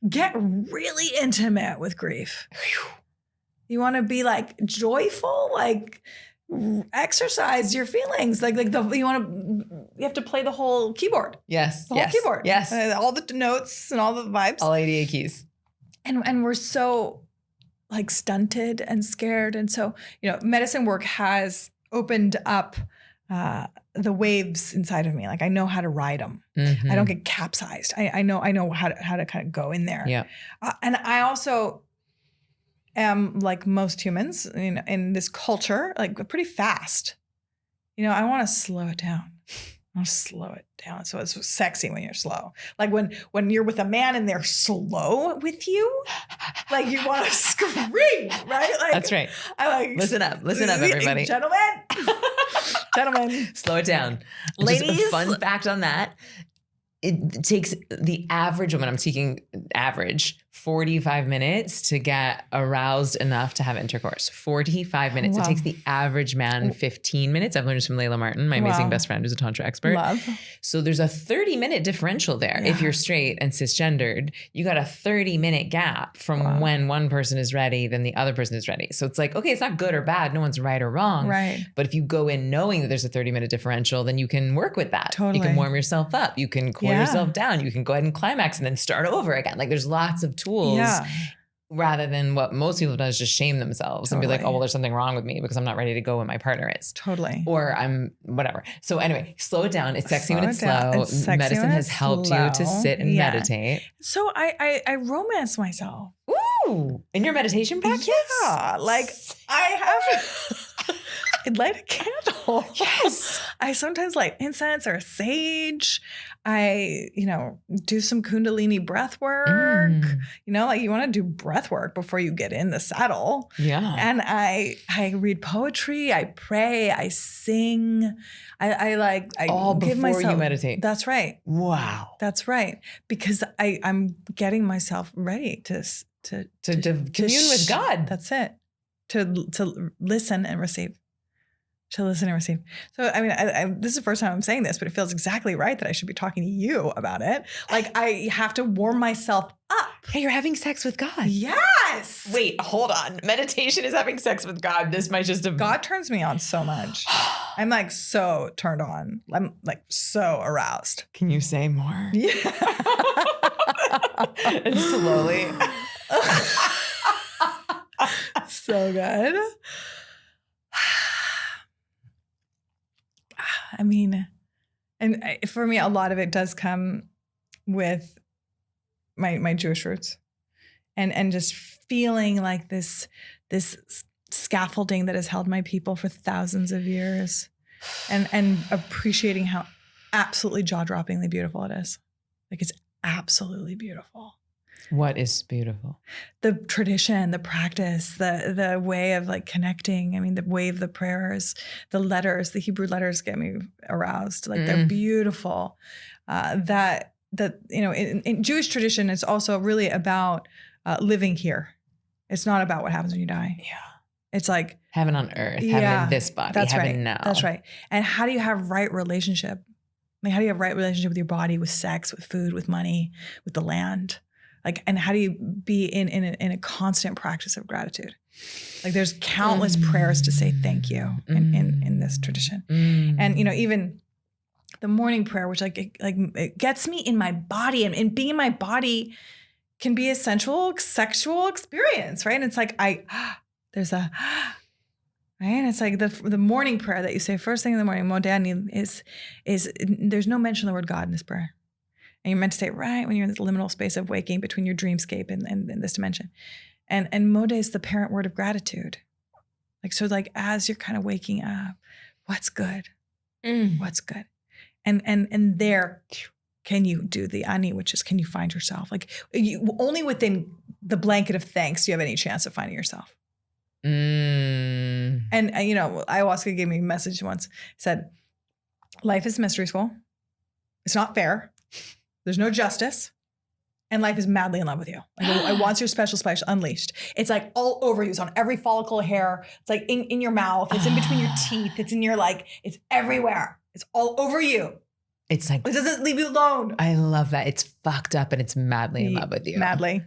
Speaker 2: Get really intimate with grief. You want to be like joyful? Like exercise your feelings. You have to play the whole keyboard.
Speaker 1: Yes.
Speaker 2: The whole keyboard.
Speaker 1: Yes.
Speaker 2: All the notes and all the vibes.
Speaker 1: All 88 keys.
Speaker 2: And we're so like stunted and scared. And so, medicine work has opened up the waves inside of me. Like I know how to ride them. I don't get capsized. I know how to kind of go in there.
Speaker 1: Yeah.
Speaker 2: And I also am, like most humans in this culture, like pretty fast. I want to slow it down. I'll slow it down. So it's sexy when you're slow. Like when you're with a man and they're slow with you, like you want to scream, right? Like,
Speaker 1: that's right. Listen up, everybody.
Speaker 2: Gentlemen.
Speaker 1: Slow it down.
Speaker 2: Ladies.
Speaker 1: Just a fun fact on that. It takes the average woman, I'm taking average, 45 minutes to get aroused enough to have intercourse. 45 minutes.
Speaker 2: Wow.
Speaker 1: It takes the average man 15 minutes. I've learned this from Layla Martin, my amazing best friend who's a Tantra expert.
Speaker 2: Love.
Speaker 1: So there's a 30-minute differential there.
Speaker 2: Yeah.
Speaker 1: If you're straight and cisgendered, you got a 30-minute gap from when one person is ready, then the other person is ready. So it's like, okay, it's not good or bad. No one's right or wrong.
Speaker 2: Right.
Speaker 1: But if you go in knowing that there's a 30-minute differential, then you can work with that.
Speaker 2: Totally.
Speaker 1: You can warm yourself up. You can cool yourself down. You can go ahead and climax and then start over again. Like there's lots of tools.
Speaker 2: Yeah.
Speaker 1: Rather than what most people do is just shame themselves and be like, oh, well, there's something wrong with me because I'm not ready to go when my partner is.
Speaker 2: Totally.
Speaker 1: Or I'm whatever. So anyway, slow it down. It's sexy when it's
Speaker 2: Slow it down.
Speaker 1: slow.
Speaker 2: It's sexy
Speaker 1: Medicine
Speaker 2: when
Speaker 1: has
Speaker 2: it's
Speaker 1: helped
Speaker 2: slow.
Speaker 1: you to sit and meditate.
Speaker 2: So I romance myself.
Speaker 1: Ooh, in your meditation practice?
Speaker 2: Yeah. Like I have I'd light a candle.
Speaker 1: Yes.
Speaker 2: I sometimes light incense or sage. I, do some Kundalini breath work. Like you want to do breath work before you get in the saddle.
Speaker 1: Yeah.
Speaker 2: And I read poetry. I pray. I sing. I
Speaker 1: all
Speaker 2: give
Speaker 1: before
Speaker 2: myself,
Speaker 1: you meditate.
Speaker 2: That's right.
Speaker 1: Wow.
Speaker 2: That's right. Because I'm getting myself ready to
Speaker 1: commune with God.
Speaker 2: That's it. To listen and receive. To listen and receive. So, I mean, this is the first time I'm saying this, but it feels exactly right that I should be talking to you about it. Like I have to warm myself up.
Speaker 1: Hey, you're having sex with God.
Speaker 2: Yes.
Speaker 1: Wait, hold on. Meditation is having sex with God. This might just have...
Speaker 2: God turns me on so much. I'm like so turned on. I'm like so aroused.
Speaker 1: Can you say more?
Speaker 2: Yeah.
Speaker 1: And slowly.
Speaker 2: So good. I mean, and for me, a lot of it does come with my Jewish roots, and just feeling like this scaffolding that has held my people for thousands of years, and appreciating how absolutely jaw-droppingly beautiful it is. Like it's absolutely beautiful.
Speaker 1: What is beautiful?
Speaker 2: The tradition, the practice, the way of like connecting. I mean, the way of the prayers, the letters, the Hebrew letters get me aroused. Like they're beautiful. That in Jewish tradition, it's also really about living here. It's not about what happens when you die.
Speaker 1: Yeah.
Speaker 2: It's like
Speaker 1: heaven on earth, heaven in this body,
Speaker 2: that's
Speaker 1: heaven
Speaker 2: right.
Speaker 1: now.
Speaker 2: That's right. And how do you have right relationship? I mean, how do you have right relationship with your body, with sex, with food, with money, with the land? Like, and how do you be in a constant practice of gratitude? Like there's countless prayers to say thank you in this tradition. And, even the morning prayer, which it gets me in my body, and being in my body can be a sensual, sexual experience, right? And it's like, there's a, right? And it's like the morning prayer that you say first thing in the morning, Modani, is there's no mention of the word God in this prayer. And you're meant to say it right when you're in this liminal space of waking between your dreamscape and this dimension. And Modeh is the parent word of gratitude. Like, so like as you're kind of waking up, what's good? What's good? And there can you do the ani, which is, can you find yourself? Like only within the blanket of thanks do you have any chance of finding yourself. And ayahuasca gave me a message once. It said, life is mystery school. It's not fair. There's no justice, and life is madly in love with you. Like it wants your special spice unleashed. It's like all over you. It's on every follicle hair. It's like in your mouth. It's in between your teeth. It's in your it's everywhere. It's all over you.
Speaker 1: It's like,
Speaker 2: it doesn't leave you alone.
Speaker 1: I love that. It's fucked up and it's madly in love with you.
Speaker 2: Madly.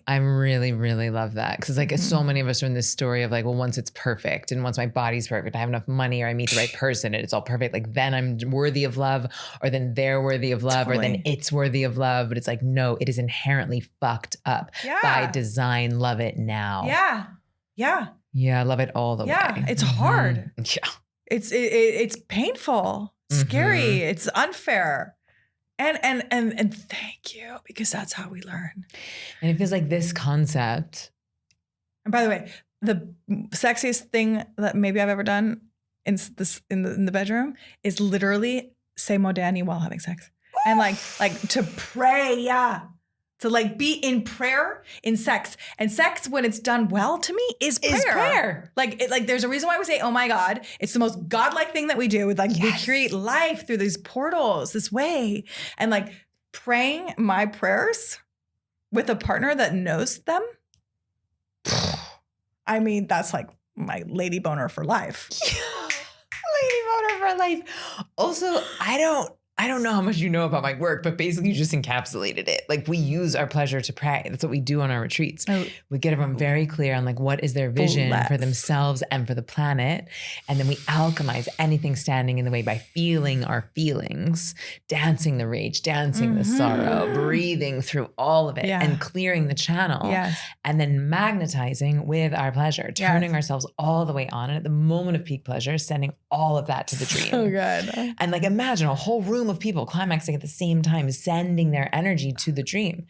Speaker 1: I really, really love that. Cause like so many of us are in this story of like, well, once it's perfect and once my body's perfect, I have enough money or I meet the right person and it's all perfect. Like then I'm worthy of love, or then they're worthy of love, or then it's worthy of love. But it's like, no, it is inherently fucked up by design. Love it now.
Speaker 2: Yeah. Yeah.
Speaker 1: Yeah. Love it all the way.
Speaker 2: Yeah. It's hard.
Speaker 1: Yeah.
Speaker 2: It's painful, scary. It's unfair. And thank you, because that's how we learn.
Speaker 1: And it feels like this concept.
Speaker 2: And by the way, the sexiest thing that maybe I've ever done in the bedroom is literally say Modani while having sex. And like to pray, to like be in prayer in sex. And sex, when it's done well to me, is prayer. Like there's a reason why we say, oh my God, it's the most godlike thing that we do with we create life through these portals this way. And like praying my prayers with a partner that knows them, I mean, that's like my lady boner for life.
Speaker 1: Lady boner for life. Also, I don't know how much you know about my work, but basically you just encapsulated it. Like we use our pleasure to pray. That's what we do on our retreats. We get everyone very clear on like what is their vision for themselves and for the planet. And then we alchemize anything standing in the way by feeling our feelings, dancing the rage, dancing the sorrow, breathing through all of it and clearing the channel. And then magnetizing with our pleasure, turning ourselves all the way on. And at the moment of peak pleasure, sending all of that to the dream.
Speaker 2: So good.
Speaker 1: And like imagine a whole room of people climaxing at the same time, sending their energy to the dream.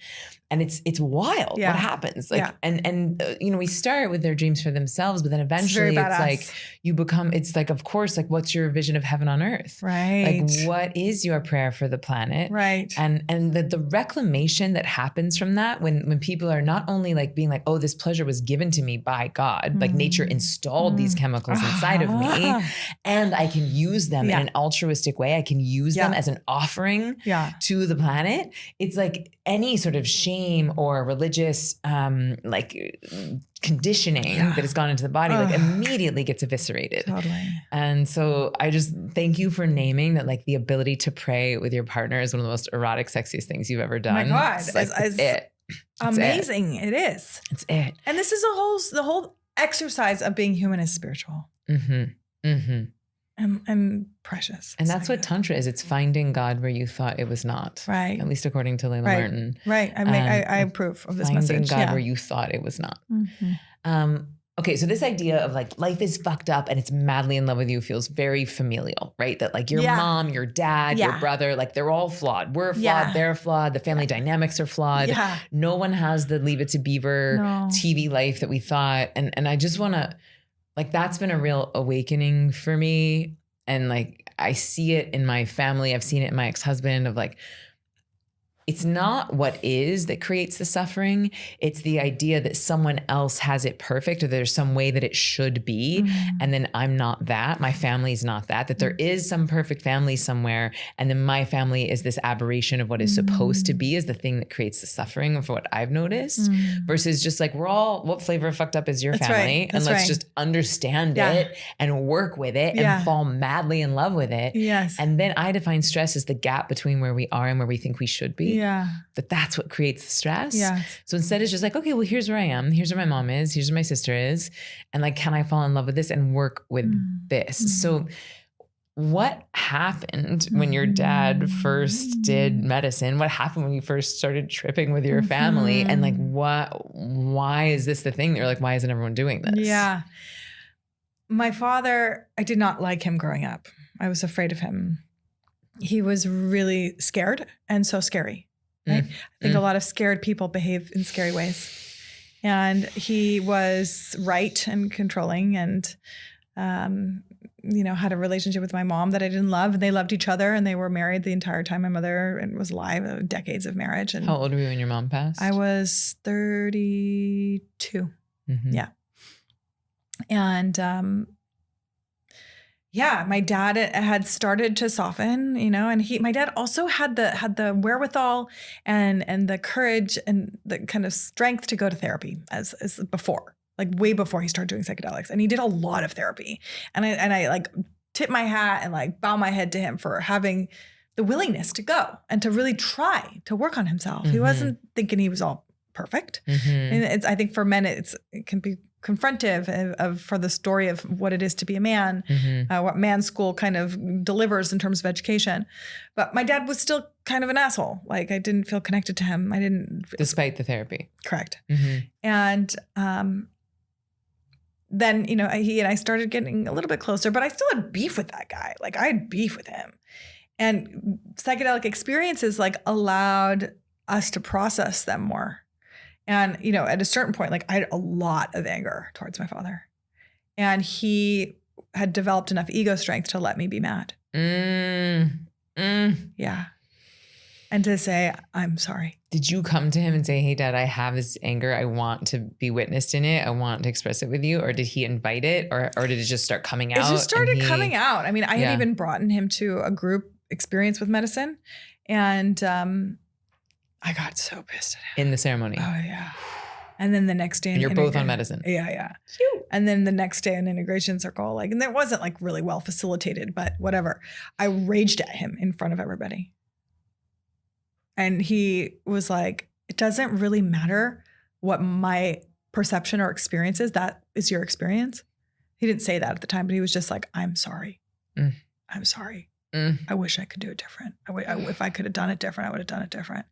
Speaker 1: And it's wild what happens. Like, and you know, we start with their dreams for themselves, but then eventually it's like you become, it's like, of course, like what's your vision of heaven on earth?
Speaker 2: Right.
Speaker 1: Like what is your prayer for the planet?
Speaker 2: Right.
Speaker 1: And the reclamation that happens from that when people are not only like being like, oh, this pleasure was given to me by God, like nature installed these chemicals inside of me and I can use them in an altruistic way. I can use them as an offering to the planet. It's like any sort of shame or religious like conditioning that has gone into the body like immediately gets eviscerated.
Speaker 2: Totally.
Speaker 1: And so I just thank you for naming that like the ability to pray with your partner is one of the most erotic, sexiest things you've ever done.
Speaker 2: My God.
Speaker 1: It's like, it's it.
Speaker 2: Amazing. It is.
Speaker 1: It's it.
Speaker 2: And this is the whole exercise of being human is spiritual. And precious.
Speaker 1: And that's what Tantra is. It's finding God where you thought it was not.
Speaker 2: Right.
Speaker 1: At least according to Layla Martin.
Speaker 2: Right. I approve of this message.
Speaker 1: Finding God where you thought it was not. Okay, so this idea of like life is fucked up and it's madly in love with you feels very familial, right? That like your mom, your dad, your brother, like they're all flawed. We're flawed, they're flawed, the family dynamics are flawed. No one has the Leave It to Beaver TV life that we thought. And I just want to, like that's been a real awakening for me. And like I see it in my family. I've seen it in my ex-husband of like, it's not what is that creates the suffering. It's the idea that someone else has it perfect or there's some way that it should be. And then I'm not that. My family's not that there is some perfect family somewhere. And then my family is this aberration of what is supposed to be is the thing that creates the suffering for what I've noticed versus just like, we're all, what flavor of fucked up is your family? And let's just understand it and work with it and fall madly in love with it. And then I define stress as the gap between where we are and where we think we should be. That's what creates the stress. So instead it's just like, okay, well, here's where I am. Here's where my mom is. Here's where my sister is. And like, can I fall in love with this and work with this? So what happened when your dad first did medicine? What happened when you first started tripping with your family? And like, why is this the thing that you're like, why isn't everyone doing this?
Speaker 2: My father, I did not like him growing up. I was afraid of him. He was really scared and so scary. Right? I think a lot of scared people behave in scary ways. And he was right and controlling and, you know, had a relationship with my mom that I didn't love. And they loved each other and they were married the entire time my mother was alive, decades of marriage. And
Speaker 1: how old were you when your mom passed?
Speaker 2: I was 32. And my dad had started to soften, you know, and my dad also had the wherewithal and the courage and the kind of strength to go to therapy as before, like way before he started doing psychedelics. And he did a lot of therapy. And I like tip my hat and like bow my head to him for having the willingness to go and to really try to work on himself. He wasn't thinking he was all perfect. And I think for men, it can be confrontive for the story of what it is to be a man, what man school kind of delivers in terms of education. But my dad was still kind of an asshole. Like I didn't feel connected to him. I didn't.
Speaker 1: Despite the therapy.
Speaker 2: Correct. And then, you know, he and I started getting a little bit closer, but I still had beef with that guy. Like I had beef with him. And psychedelic experiences like allowed us to process them more. And, you know, at a certain point, like I had a lot of anger towards my father. And he had developed enough ego strength to let me be mad. Yeah. And to say, I'm sorry.
Speaker 1: Did you come to him and say, hey, Dad, I have this anger. I want to be witnessed in it. I want to express it with you. Or did he invite it? Or did it just start coming out?
Speaker 2: It just started coming out. I mean, I had even brought him to a group experience with medicine. And I got so pissed at him.
Speaker 1: In the ceremony.
Speaker 2: Oh yeah. And then the next day,
Speaker 1: and you're both on medicine.
Speaker 2: Yeah.
Speaker 1: Cute.
Speaker 2: And then the next day in integration circle, like, and it wasn't like really well facilitated, but whatever. I raged at him in front of everybody. And he was like, it doesn't really matter what my perception or experience is. That is your experience. He didn't say that at the time, but he was just like, I'm sorry. I'm sorry. I wish I could do it different. If I could have done it different, I would have done it different.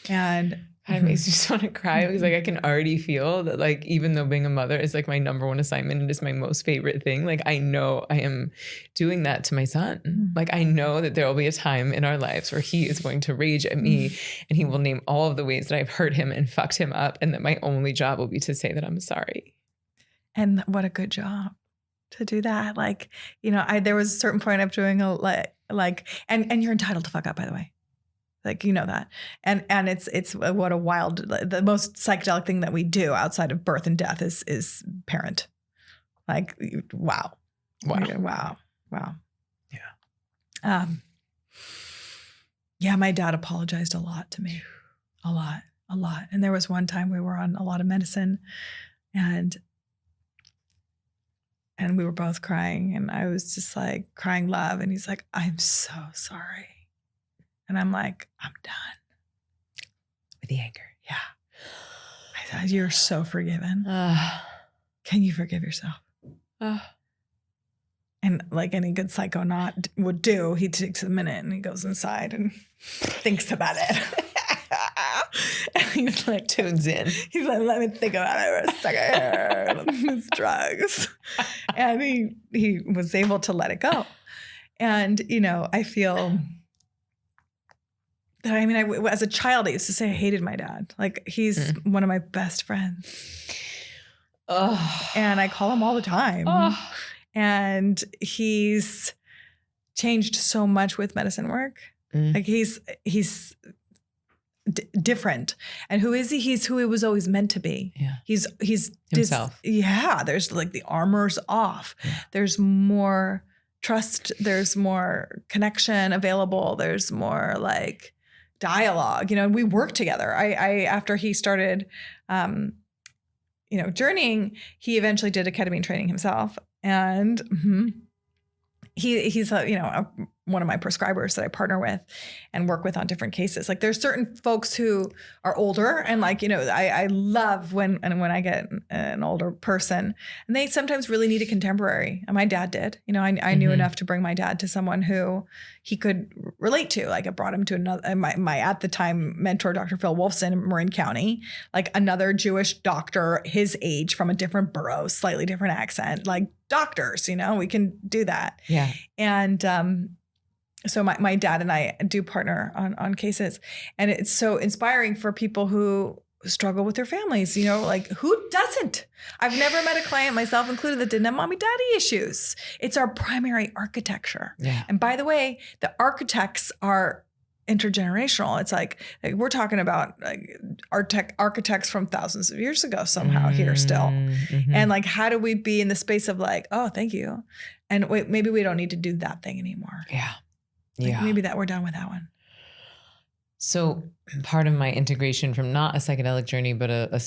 Speaker 2: And
Speaker 1: it makes me just want to cry because like I can already feel that like even though being a mother is like my number one assignment and is my most favorite thing, like I know I am doing that to my son. Like I know that there will be a time in our lives where he is going to rage at me and he will name all of the ways that I've hurt him and fucked him up, and that my only job will be to say that I'm sorry.
Speaker 2: And what a good job to do that. Like, you know, there was a certain point of doing a and you're entitled to fuck up, by the way. Like, you know that. And it's what a wild, the most psychedelic thing that we do outside of birth and death is parent. Like, wow. Yeah. Yeah, my dad apologized a lot to me. A lot. And there was one time we were on a lot of medicine and we were both crying, and I was just like crying love. And he's like, I'm so sorry. And I'm like, I'm done.
Speaker 1: With the anger.
Speaker 2: Yeah. I thought, you're so forgiven. Can you forgive yourself? And like any good psychonaut would do, he takes a minute and he goes inside and thinks about it. And he's like,
Speaker 1: tunes in.
Speaker 2: He's like, let me think about it for a second. It's drugs. And he was able to let it go. And, you know, I feel that, I mean, as a child, I used to say I hated my dad. Like, he's one of my best friends. And I call him all the time. And he's changed so much with medicine work. Like he's different. And who is he? He's who he was always meant to be.
Speaker 1: Yeah.
Speaker 2: He's
Speaker 1: himself.
Speaker 2: There's like the armor's off. Yeah. There's more trust. There's more connection available. There's more like dialogue, you know, and we work together. I after he started, you know, journeying, he eventually did a ketamine training himself. And he's one of my prescribers that I partner with and work with on different cases. Like, there's certain folks who are older, and like, you know, I love when I get an older person, and they sometimes really need a contemporary. And my dad did, you know, I knew enough to bring my dad to someone who he could relate to. Like, I brought him to another, my at the time mentor, Dr. Phil Wolfson in Marin County, like another Jewish doctor, his age, from a different borough, slightly different accent, like doctors, you know, we can do that.
Speaker 1: Yeah.
Speaker 2: And, so my dad and I do partner on cases, and it's so inspiring for people who struggle with their families. You know, like, who doesn't? I've never met a client, myself included, that didn't have mommy daddy issues. It's our primary architecture.
Speaker 1: Yeah.
Speaker 2: And by the way, the architects are intergenerational. It's like we're talking about like architects from thousands of years ago somehow here still. And like, how do we be in the space of like, oh, thank you. And wait, maybe we don't need to do that thing anymore.
Speaker 1: Yeah.
Speaker 2: Like maybe that we're done with that one.
Speaker 1: So part of my integration from not a psychedelic journey, but a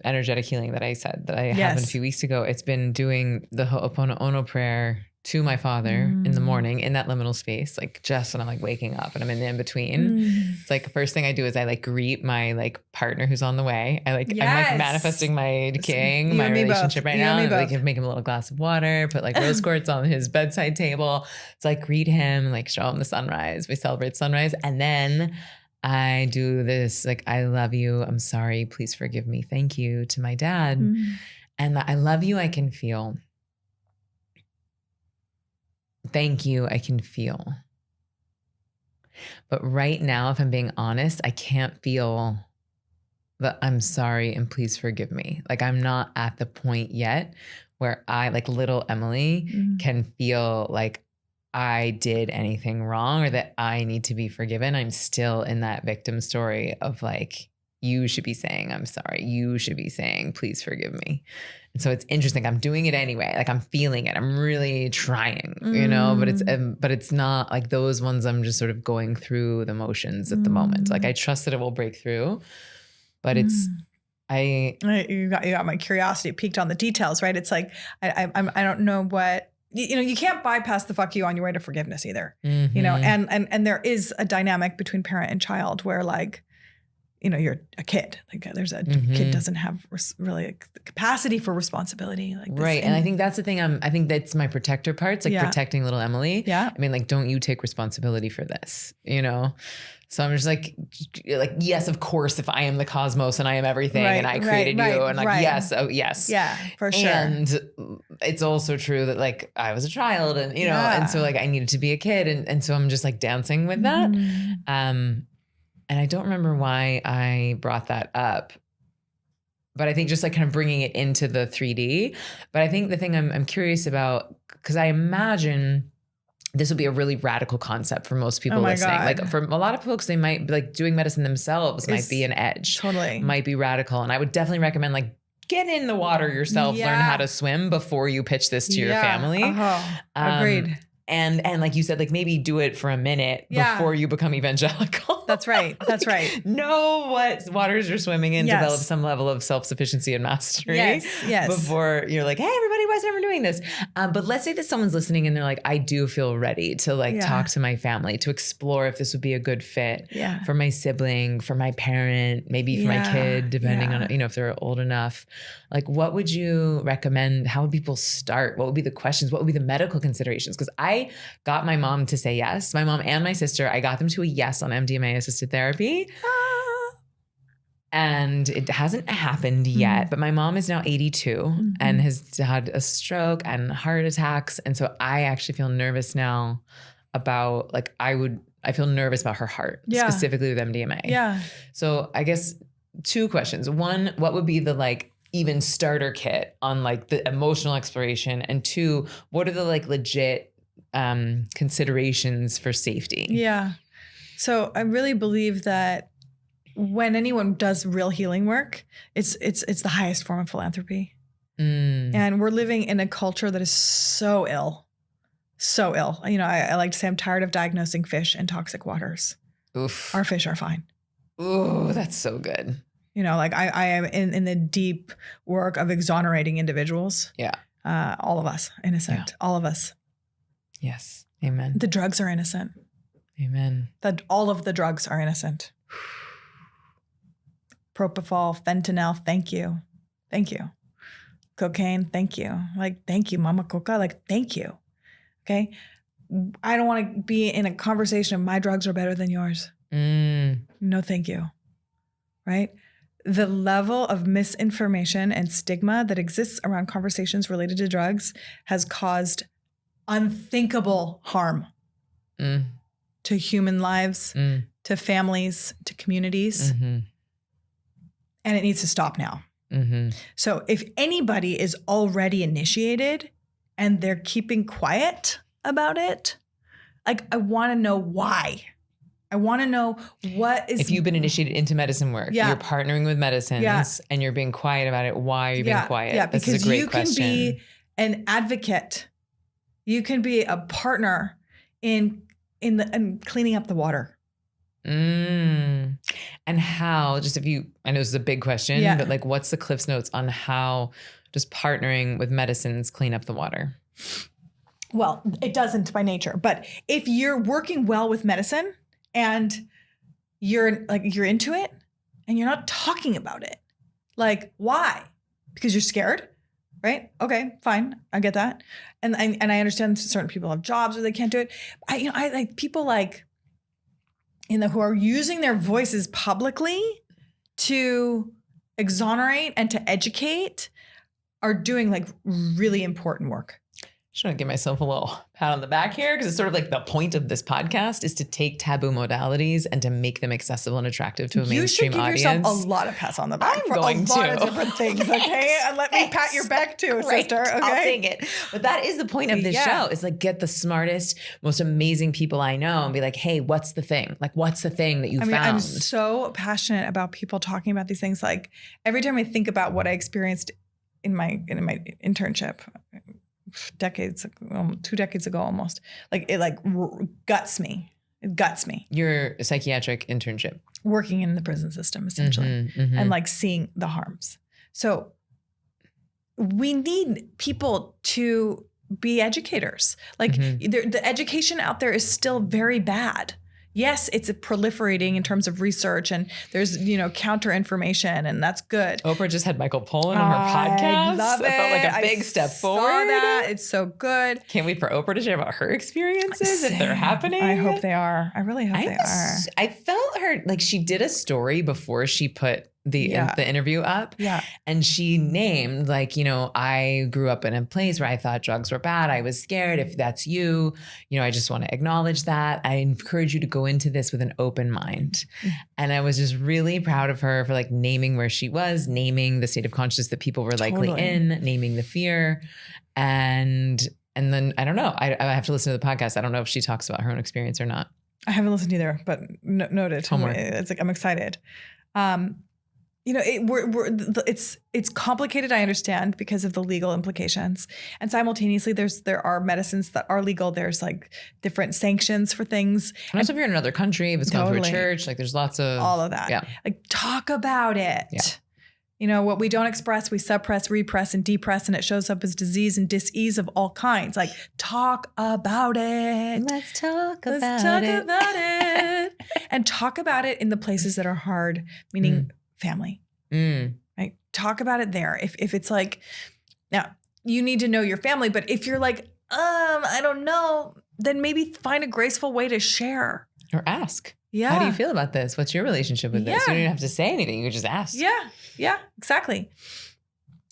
Speaker 1: energetic healing that I said that I happened a few weeks ago, it's been doing the Ho'oponopono prayer to my father in the morning in that liminal space, like just when I'm like waking up and I'm in the in-between. It's like the first thing I do is I like greet my like partner who's on the way. I'm like manifesting my king, my relationship right now. And like make him a little glass of water, put like rose quartz on his bedside table. So like greet him, like show him the sunrise. We celebrate sunrise. And then I do this, like, I love you, I'm sorry, please forgive me, thank you to my dad. And the I love you, I can feel. Thank you, I can feel. But right now, if I'm being honest, I can't feel the I'm sorry and please forgive me. Like, I'm not at the point yet where I, like little Emily, can feel like I did anything wrong or that I need to be forgiven. I'm still in that victim story of like You should be saying, I'm sorry. You should be saying, please forgive me. And so it's interesting. I'm doing it anyway. Like I'm feeling it. I'm really trying, but it's not like those ones. I'm just sort of going through the motions at the moment. Like I trust that it will break through, but you
Speaker 2: got my curiosity piqued on the details, right? It's like, I don't know what, you can't bypass the fuck you on your way to forgiveness either, and there is a dynamic between parent and child where like, you're a kid. Like there's a kid doesn't have really the capacity for responsibility. Like this.
Speaker 1: Right. And I think that's the thing. I think that's my protector parts, like protecting little Emily.
Speaker 2: Yeah.
Speaker 1: I mean, like, don't you take responsibility for this, So I'm just like, yes, of course, if I am the cosmos and I am everything and I created you and like, yes. Oh yes.
Speaker 2: Yeah, for sure.
Speaker 1: And it's also true that like I was a child and, and so like I needed to be a kid. And so I'm just like dancing with that. And I don't remember why I brought that up, but I think just like kind of bringing it into the 3D. But I think the thing I'm curious about, because I imagine this would be a really radical concept for most people listening.
Speaker 2: God.
Speaker 1: Like for a lot of folks, they might be like doing medicine themselves might be an edge.
Speaker 2: Totally.
Speaker 1: Might be radical. And I would definitely recommend like get in the water yourself, learn how to swim before you pitch this to your family.
Speaker 2: Agreed.
Speaker 1: And like you said, like maybe do it for a minute before you become evangelical.
Speaker 2: That's right. That's right.
Speaker 1: Know what waters you're swimming in, develop some level of self-sufficiency and mastery.
Speaker 2: Yes.
Speaker 1: Before you're like, hey, everybody, why is everyone doing this? But let's say that someone's listening and they're like, I do feel ready to like talk to my family, to explore if this would be a good fit for my sibling, for my parent, maybe for my kid, depending on, if they're old enough. Like, what would you recommend? How would people start? What would be the questions? What would be the medical considerations? Because I got my mom to say yes. My mom and my sister, I got them to a yes on MDMA-assisted therapy. And it hasn't happened yet, but my mom is now 82 and has had a stroke and heart attacks. And so I actually feel nervous now about like, I feel nervous about her heart, specifically with MDMA.
Speaker 2: Yeah.
Speaker 1: So I guess 2 questions. 1, what would be the like even starter kit on like the emotional exploration? And 2, what are the like legit considerations for safety?
Speaker 2: Yeah. So I really believe that when anyone does real healing work, it's the highest form of philanthropy. And we're living in a culture that is so ill. I like to say I'm tired of diagnosing fish in toxic waters.
Speaker 1: Oof.
Speaker 2: Our fish are fine.
Speaker 1: Ooh, that's so good.
Speaker 2: Like I am in the deep work of exonerating individuals.
Speaker 1: Yeah.
Speaker 2: All of us innocent. All of us.
Speaker 1: Yes. Amen.
Speaker 2: The drugs are innocent.
Speaker 1: Amen.
Speaker 2: All of the drugs are innocent. Propofol, fentanyl, thank you. Thank you. Cocaine, thank you. Like, thank you, Mama Coca. Like, thank you. Okay. I don't want to be in a conversation of my drugs are better than yours. No, thank you. Right? The level of misinformation and stigma that exists around conversations related to drugs has caused unthinkable harm to human lives, to families, to communities. And it needs to stop now. So if anybody is already initiated and they're keeping quiet about it, like I want to know why. I want to know what is...
Speaker 1: If you've been initiated into medicine work, you're partnering with medicines and you're being quiet about it. Why are you being quiet?
Speaker 2: Yeah,
Speaker 1: this
Speaker 2: because
Speaker 1: is a great
Speaker 2: you can
Speaker 1: question.
Speaker 2: be an advocate. You can be a partner in cleaning up the water.
Speaker 1: And how, just if you, I know this is a big question, but like what's the Cliff's Notes on how just partnering with medicines clean up the water?
Speaker 2: Well, it doesn't by nature, but if you're working well with medicine and you're into it and you're not talking about it, like why? Because you're scared, right? Okay, fine. I get that. And I understand certain people have jobs where they can't do it. I like people like, who are using their voices publicly to exonerate and to educate are doing like really important work.
Speaker 1: just want to give myself a little pat on the back here because it's sort of like the point of this podcast is to take taboo modalities and to make them accessible and attractive to a mainstream audience.
Speaker 2: You should give yourself a lot of pats on the back for a lot of different things, okay? And let me pat your back too, sister, okay?
Speaker 1: I'll take it. But that is the point of this show is like get the smartest, most amazing people I know and be like, hey, what's the thing? Like, what's the thing that you found?
Speaker 2: I'm so passionate about people talking about these things. Like every time I think about what I experienced in my internship, 2 decades ago almost, like it guts me. It guts me.
Speaker 1: Your psychiatric internship.
Speaker 2: Working in the prison system, essentially, and like seeing the harms. So we need people to be educators. Like the education out there is still very bad. Yes, it's proliferating in terms of research and there's, counter information and that's good.
Speaker 1: Oprah just had Michael Pollan on her podcast.
Speaker 2: I love it.
Speaker 1: It felt like a big step forward.
Speaker 2: Saw that. It's so good.
Speaker 1: Can't wait for Oprah to share about her experiences if they're happening.
Speaker 2: I hope they are. I really hope they are.
Speaker 1: I felt her, like she did a story before she put the interview up.
Speaker 2: Yeah.
Speaker 1: And she named like, I grew up in a place where I thought drugs were bad. I was scared. If that's you, I just want to acknowledge that. I encourage you to go into this with an open mind. And I was just really proud of her for like naming where she was, naming the state of consciousness that people were likely in, naming the fear. And then I don't know, I have to listen to the podcast. I don't know if she talks about her own experience or not.
Speaker 2: I haven't listened either, but noted.
Speaker 1: Homework.
Speaker 2: It's like, I'm excited. It's complicated, I understand, because of the legal implications. And simultaneously, there are medicines that are legal. There's like different sanctions for things.
Speaker 1: And also if you're in another country, if it's gone through a church, like there's lots of
Speaker 2: all of that.
Speaker 1: Yeah.
Speaker 2: Like talk about it. Yeah. What we don't express, we suppress, repress, and depress, and it shows up as disease and dis-ease of all kinds. Like talk about it.
Speaker 1: Let's talk about
Speaker 2: it. And talk about it in the places that are hard, meaning family. Right? Talk about it there. If it's like, now you need to know your family, but if you're like, I don't know, then maybe find a graceful way to share.
Speaker 1: Or ask.
Speaker 2: Yeah.
Speaker 1: How do you feel about this? What's your relationship with this? You don't even have to say anything. You can just ask.
Speaker 2: Yeah, exactly.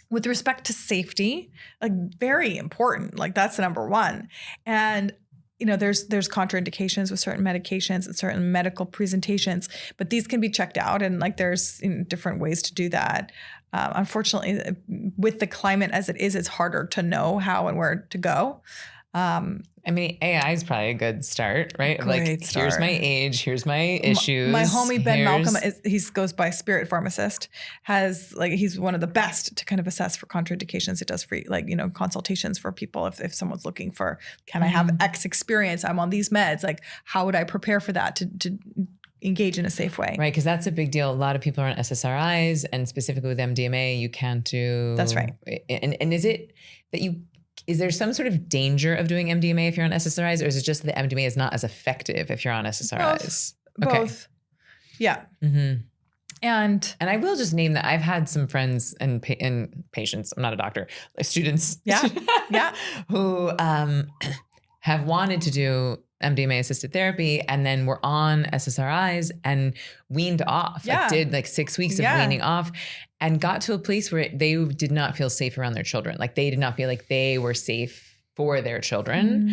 Speaker 2: With respect to safety, like very important, like that's the number one. And there's contraindications with certain medications and certain medical presentations, but these can be checked out. And like, there's different ways to do that. Unfortunately, with the climate as it is, it's harder to know how and where to go.
Speaker 1: AI is probably a good start, right?
Speaker 2: Great start.
Speaker 1: Here's my age, here's my issues.
Speaker 2: My homie Ben Malcolm, he goes by Spirit Pharmacist, he's one of the best to kind of assess for contraindications. It does free, consultations for people if someone's looking for, can I have X experience? I'm on these meds. Like, how would I prepare for that to engage in a safe way?
Speaker 1: Right, because that's a big deal. A lot of people are on SSRIs, and specifically with MDMA, you can't do.
Speaker 2: That's right.
Speaker 1: And is it that is there some sort of danger of doing MDMA if you're on SSRIs, or is it just that MDMA is not as effective if you're on SSRIs?
Speaker 2: Both. Yeah.
Speaker 1: Mm-hmm.
Speaker 2: And
Speaker 1: I will just name that I've had some friends and patients, I'm not a doctor, students who have wanted to do MDMA assisted therapy and then were on SSRIs and weaned off.
Speaker 2: Yeah.
Speaker 1: Did 6 weeks of weaning off and got to a place where they did not feel safe around their children. Like they did not feel like they were safe for their children.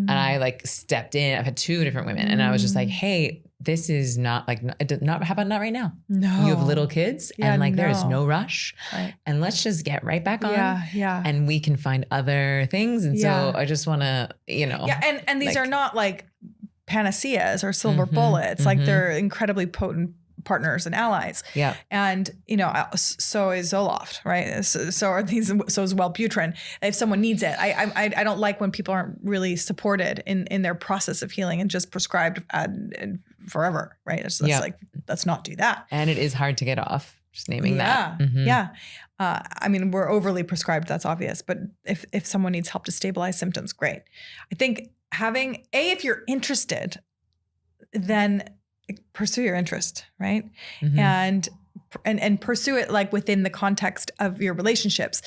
Speaker 1: And I stepped in. I've had 2 different women and I was just like, hey, this is not how about not right now?
Speaker 2: No.
Speaker 1: You have little kids and there is no rush.
Speaker 2: Right.
Speaker 1: And let's just get right back on.
Speaker 2: Yeah.
Speaker 1: And we can find other things. And so I just want to,
Speaker 2: Yeah. And these are not like panaceas or silver bullets. Like they're incredibly potent partners and allies.
Speaker 1: Yeah.
Speaker 2: And, so is Zoloft, right? So is Wellbutrin. If someone needs it, I don't like when people aren't really supported in their process of healing and just prescribed forever, right? It's like, let's not do that.
Speaker 1: And it is hard to get off, just naming that.
Speaker 2: Yeah. We're overly prescribed. That's obvious. But if someone needs help to stabilize symptoms, great. I think if you're interested, then pursue your interest, right? And pursue it within the context of your relationships.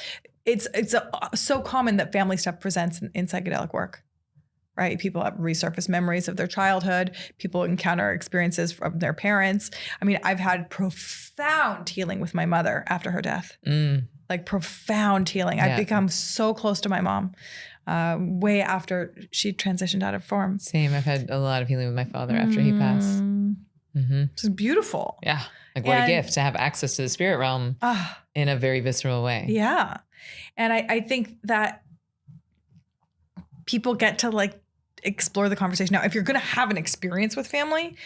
Speaker 2: It's so common that family stuff presents in psychedelic work, right? People have resurfaced memories of their childhood. People encounter experiences from their parents. I've had profound healing with my mother after her death. like profound healing. I've become so close to my mom way after she transitioned out of form.
Speaker 1: Same. I've had a lot of healing with my father after he passed.
Speaker 2: It's beautiful.
Speaker 1: Yeah. Like what a gift to have access to the spirit realm in a very visceral way.
Speaker 2: Yeah. And I think that people get to like explore the conversation. Now, if you're going to have an experience with family,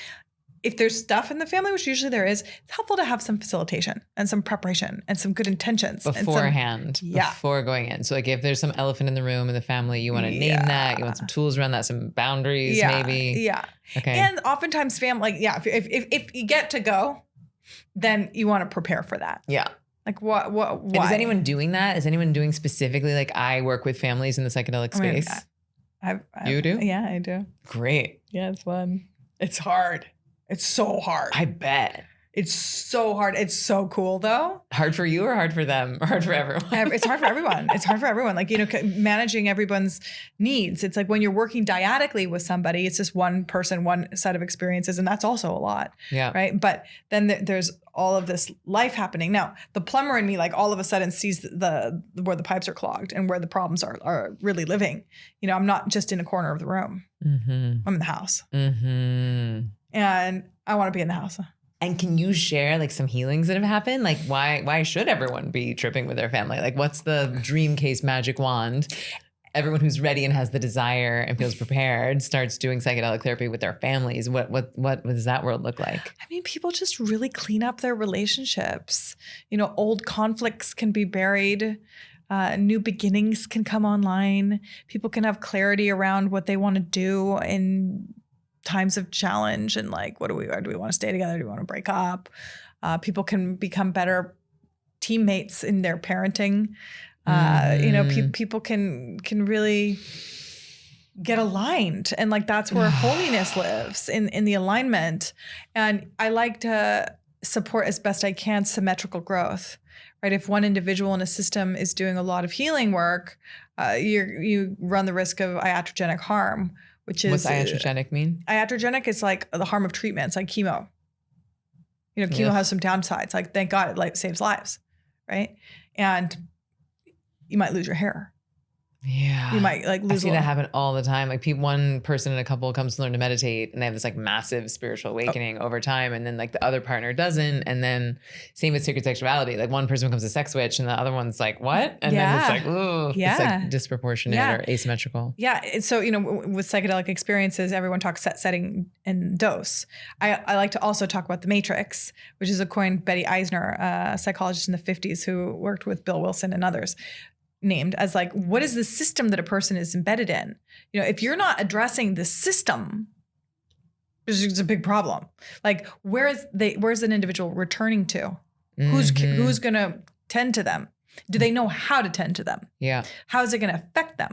Speaker 2: if there's stuff in the family, which usually there is, it's helpful to have some facilitation and some preparation and some good intentions.
Speaker 1: Beforehand, before going in. So like if there's some elephant in the room in the family, you want to name that, you want some tools around that, some boundaries maybe.
Speaker 2: Yeah. Okay. And oftentimes family, if you get to go, then you want to prepare for that.
Speaker 1: Yeah.
Speaker 2: Like why?
Speaker 1: And is anyone doing that? Is anyone doing specifically, like I work with families in the psychedelic space?
Speaker 2: You
Speaker 1: do?
Speaker 2: Yeah, I do.
Speaker 1: Great.
Speaker 2: Yeah, it's fun. It's hard. It's so hard.
Speaker 1: I bet.
Speaker 2: It's so hard. It's so cool though.
Speaker 1: Hard for you or hard for them? Or hard for everyone?
Speaker 2: It's hard for everyone. It's hard for everyone. Like, managing everyone's needs. It's like when you're working dyadically with somebody, it's just one person, one set of experiences. And that's also a lot. Yeah. Right. But then there's all of this life happening. Now, the plumber in me, like all of a sudden sees where the pipes are clogged and where the problems are really living. I'm not just in a corner of the room. I'm in the house. And I want to be in the house.
Speaker 1: And can you share like some healings that have happened? Like why should everyone be tripping with their family? Like what's the dream case magic wand? Everyone who's ready and has the desire and feels prepared starts doing psychedelic therapy with their families. What does that world look like?
Speaker 2: I mean, people just really clean up their relationships. Old conflicts can be buried. New beginnings can come online. People can have clarity around what they want to do in times of challenge and like, do we want to stay together? Do we want to break up? People can become better teammates in their parenting. People can really get aligned. And like, that's where holiness lives in the alignment. And I like to support as best I can symmetrical growth, right? If one individual in a system is doing a lot of healing work, you run the risk of iatrogenic harm. What's
Speaker 1: iatrogenic mean?
Speaker 2: Iatrogenic is like the harm of treatment. It's like chemo. Chemo has some downsides. Like, thank God it saves lives, right? And you might lose your hair.
Speaker 1: Yeah.
Speaker 2: You might like lose.
Speaker 1: I see that happen all the time. Like one person in a couple comes to learn to meditate and they have this like massive spiritual awakening over time. And then like the other partner doesn't. And then same with sacred sexuality. Like one person becomes a sex switch and the other one's like, what? And then it's like, ooh, it's like disproportionate or asymmetrical.
Speaker 2: Yeah. So, with psychedelic experiences, everyone talks set, setting, and dose. I like to also talk about the matrix, which is a coin Betty Eisner, a psychologist in the 50s who worked with Bill Wilson and others, named as like, what is the system that a person is embedded in? If you're not addressing the system, it's a big problem. Like, where's an individual returning to? Who's going to tend to them? Do they know how to tend to them?
Speaker 1: Yeah.
Speaker 2: How is it going to affect them?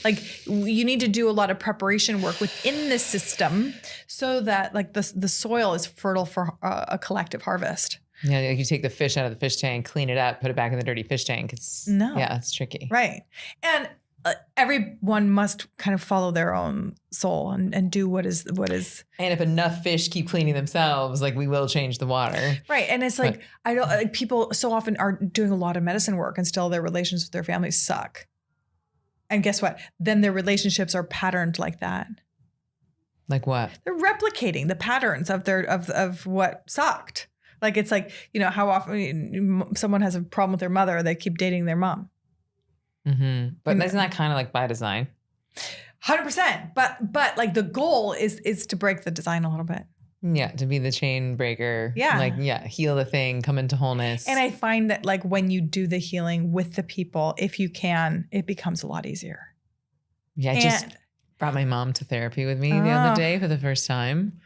Speaker 2: Like, you need to do a lot of preparation work within the system so that like the soil is fertile for a collective harvest.
Speaker 1: Yeah, like you take the fish out of the fish tank, clean it up, put it back in the dirty fish tank. It's tricky.
Speaker 2: Right. And everyone must kind of follow their own soul and do what is.
Speaker 1: And if enough fish keep cleaning themselves, like we will change the water.
Speaker 2: Right. And it's like, people so often are doing a lot of medicine work and still their relations with their families suck. And guess what? Then their relationships are patterned like that.
Speaker 1: Like what?
Speaker 2: They're replicating the patterns of what sucked. Like, it's like, how often someone has a problem with their mother, they keep dating their mom.
Speaker 1: Mm-hmm. But isn't that kind of like by design?
Speaker 2: 100%. But like the goal is to break the design a little bit.
Speaker 1: Yeah. To be the chain breaker.
Speaker 2: Yeah.
Speaker 1: Like, heal the thing, come into wholeness.
Speaker 2: And I find that like when you do the healing with the people, if you can, it becomes a lot easier.
Speaker 1: Yeah. I just brought my mom to therapy with me the other day for the first time.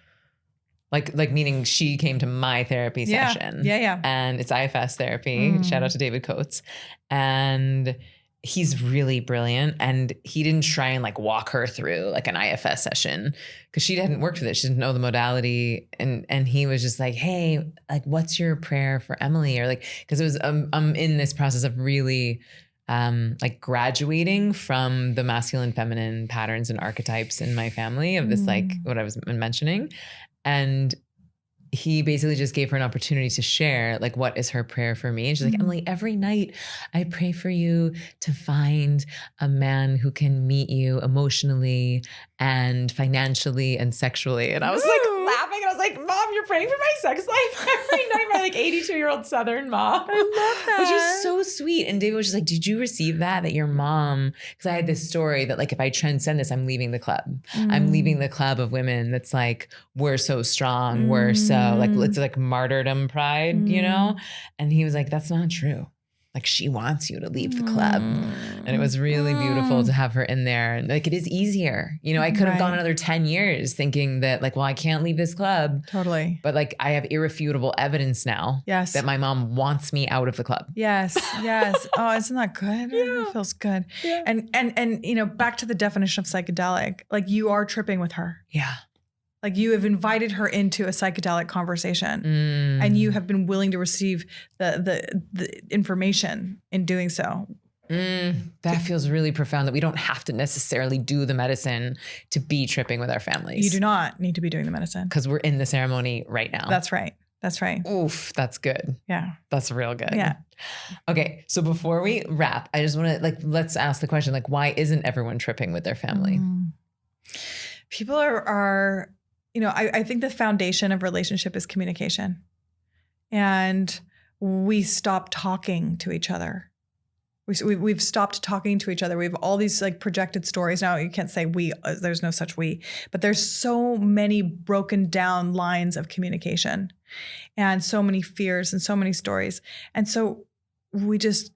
Speaker 1: Like meaning she came to my therapy session.
Speaker 2: Yeah.
Speaker 1: And it's IFS therapy. Shout out to David Coates. And he's really brilliant. And he didn't try and like walk her through like an IFS session because she hadn't worked with it. She didn't know the modality. And he was just like, hey, like, what's your prayer for Emily? Or like, because it was, I'm in this process of really like graduating from the masculine, feminine patterns and archetypes in my family of this, like what I was mentioning. And he basically just gave her an opportunity to share, like, what is her prayer for me? And she's like, Emily, every night I pray for you to find a man who can meet you emotionally and financially and sexually. And I was like laughing. And I was like, Mom, you're praying for my sex life every night, my like 82-year-old Southern mom.
Speaker 2: I love that.
Speaker 1: Which was so sweet. And David was just like, did you receive that your mom, because I had this story that like, if I transcend this, I'm leaving the club. I'm leaving the club of women that's like, we're so strong. We're so like, it's like martyrdom pride, you know? And he was like, that's not true. Like, she wants you to leave the club. And it was really beautiful to have her in there. And like, it is easier. You know, I could have gone another 10 years thinking that like, well, I can't leave this club.
Speaker 2: Totally.
Speaker 1: But like, I have irrefutable evidence now that my mom wants me out of the club.
Speaker 2: Yes. Yes. Oh, isn't that good? Yeah. It feels good. Yeah. And, you know, back to the definition of psychedelic, like you are tripping with her.
Speaker 1: Yeah.
Speaker 2: Like you have invited her into a psychedelic conversation and you have been willing to receive the information in doing so.
Speaker 1: That feels really profound, that we don't have to necessarily do the medicine to be tripping with our families.
Speaker 2: You do not need to be doing the medicine.
Speaker 1: Because we're in the ceremony right now.
Speaker 2: That's right. That's right.
Speaker 1: Oof, that's good.
Speaker 2: Yeah.
Speaker 1: That's real good.
Speaker 2: Yeah.
Speaker 1: Okay. So before we wrap, I just want to like, let's ask the question, like, why isn't everyone tripping with their family?
Speaker 2: People are you know, I think the foundation of relationship is communication. And we stop talking to each other. We've stopped talking to each other. We have all these like projected stories. Now you can't say we, there's no such we, but there's so many broken down lines of communication and so many fears and so many stories. And so we just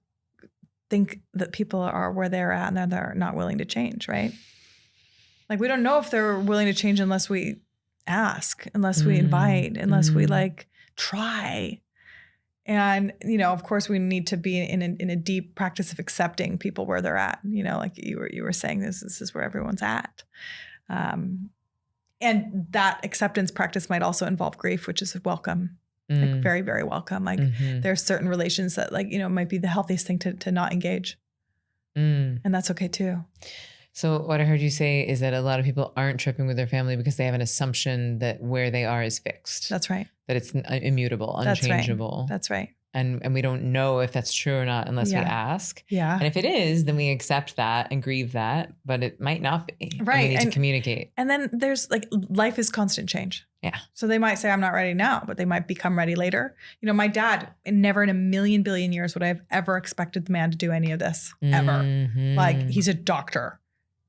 Speaker 2: think that people are where they're at and they're not willing to change, right? Like we don't know if they're willing to change unless we ask, unless we invite, unless we like try. And, you know, of course we need to be in a deep practice of accepting people where they're at, you know, like you were saying, this is where everyone's at. And that acceptance practice might also involve grief, which is welcome, like very, very welcome. Like there's certain relations that like, you know, might be the healthiest thing to not engage. And that's okay too.
Speaker 1: So what I heard you say is that a lot of people aren't tripping with their family because they have an assumption that where they are is fixed.
Speaker 2: That's right.
Speaker 1: That it's immutable, unchangeable.
Speaker 2: That's right.
Speaker 1: And we don't know if that's true or not unless we ask.
Speaker 2: Yeah.
Speaker 1: And if it is, then we accept that and grieve that, but it might not be.
Speaker 2: Right.
Speaker 1: And we need to communicate.
Speaker 2: And then there's like, life is constant change.
Speaker 1: Yeah.
Speaker 2: So they might say, I'm not ready now, but they might become ready later. You know, my dad, never in a million billion years would I have ever expected the man to do any of this, ever. Like he's a doctor.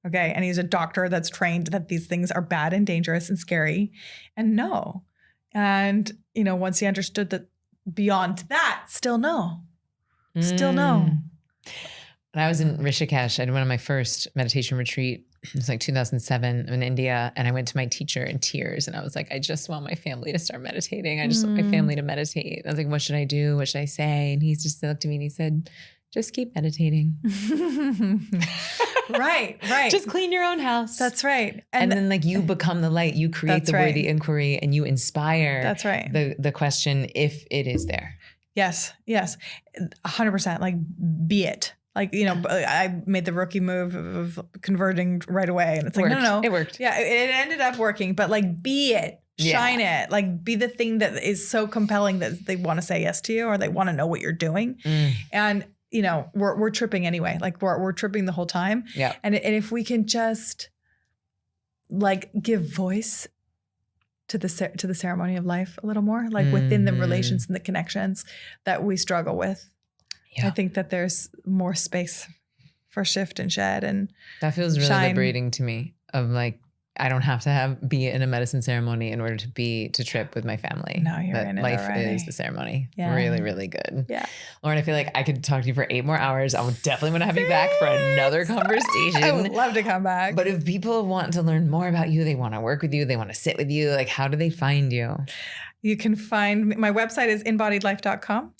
Speaker 2: Okay. And he's a doctor that's trained that these things are bad and dangerous and scary. And no. And, you know, once he understood that beyond that, still no. Still no.
Speaker 1: When I was in Rishikesh, I did one of my first meditation retreat. It was like 2007 in India. And I went to my teacher in tears. And I was like, I just want my family to start meditating. I just want my family to meditate. I was like, what should I do? What should I say? And he just looked at me and he said, just keep meditating.
Speaker 2: Right.
Speaker 1: Just clean your own house.
Speaker 2: That's right.
Speaker 1: And then like you become the light, you create the worthy inquiry and you inspire
Speaker 2: That's right.
Speaker 1: the question if it is there.
Speaker 2: Yes. 100%. Like be it. Like, you know, I made the rookie move of converting right away. And it's like, no.
Speaker 1: It worked.
Speaker 2: Yeah, it ended up working, but like be it. Shine it. Like be the thing that is so compelling that they want to say yes to you or they want to know what you're doing. And you know, we're tripping anyway. Like we're tripping the whole time.
Speaker 1: Yeah.
Speaker 2: And if we can just like give voice to the ceremony of life a little more, like within the relations and the connections that we struggle with, I think that there's more space for shift and shed and
Speaker 1: that feels really
Speaker 2: shine.
Speaker 1: liberating to me. Of like, I don't have to be in a medicine ceremony in order to trip with my family.
Speaker 2: No, you're in it
Speaker 1: life
Speaker 2: already.
Speaker 1: is the ceremony.
Speaker 2: Yeah.
Speaker 1: Really, really good.
Speaker 2: Yeah.
Speaker 1: Lauren, I feel like I could talk to you for 8 more hours. I would definitely want to have you back for another conversation.
Speaker 2: I would love to come back.
Speaker 1: But if people want to learn more about you, they want to work with you, they want to sit with you, like how do they find you?
Speaker 2: You can find my website is embodiedlife.com.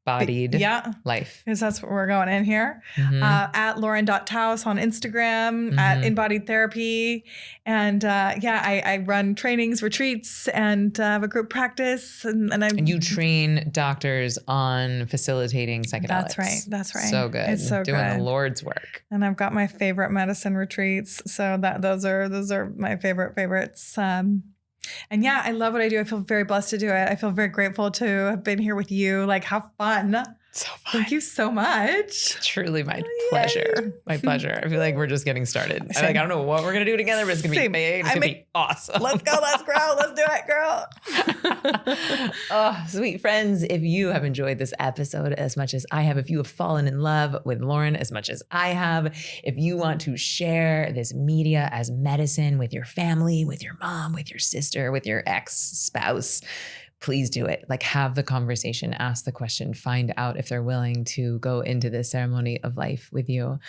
Speaker 1: Bodied life.
Speaker 2: Because that's what we're going in here. At Lauren.Taus on Instagram, at Embodied Therapy. And I run trainings, retreats, and have a group practice. And
Speaker 1: you train doctors on facilitating psychedelics.
Speaker 2: That's right.
Speaker 1: So good.
Speaker 2: It's so
Speaker 1: doing
Speaker 2: good.
Speaker 1: the Lord's work.
Speaker 2: And I've got my favorite medicine retreats. So those are my favorites. And yeah, I love what I do. I feel very blessed to do it. I feel very grateful to have been here with you. Like, how fun.
Speaker 1: So fun.
Speaker 2: Thank you so much.
Speaker 1: Truly my pleasure. My pleasure. I feel like we're just getting started. I don't know what we're going to do together, but it's going to be big. It's going to be awesome.
Speaker 2: Let's go. Let's grow. Let's do it, girl.
Speaker 1: Oh, sweet friends. If you have enjoyed this episode as much as I have, if you have fallen in love with Lauren as much as I have, if you want to share this media as medicine with your family, with your mom, with your sister, with your ex-spouse, please do it. Like, have the conversation, ask the question, find out if they're willing to go into this ceremony of life with you.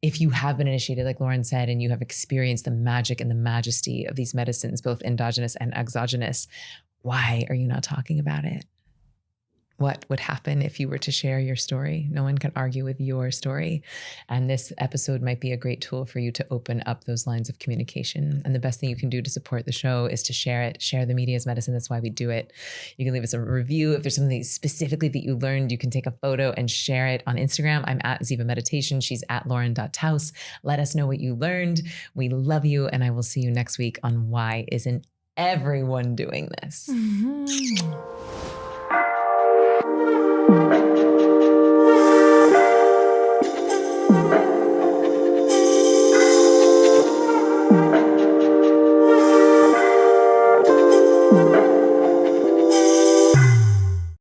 Speaker 1: If you have been initiated, like Lauren said, and you have experienced the magic and the majesty of these medicines, both endogenous and exogenous, why are you not talking about it? What would happen if you were to share your story? No one can argue with your story. And this episode might be a great tool for you to open up those lines of communication. And the best thing you can do to support the show is to share it. Share the media as medicine. That's why we do it. You can leave us a review. If there's something specifically that you learned, you can take a photo and share it on Instagram. I'm at Ziva Meditation. She's at Lauren.Taus. Let us know what you learned. We love you. And I will see you next week on Why Isn't Everyone Doing This?
Speaker 2: Mm-hmm.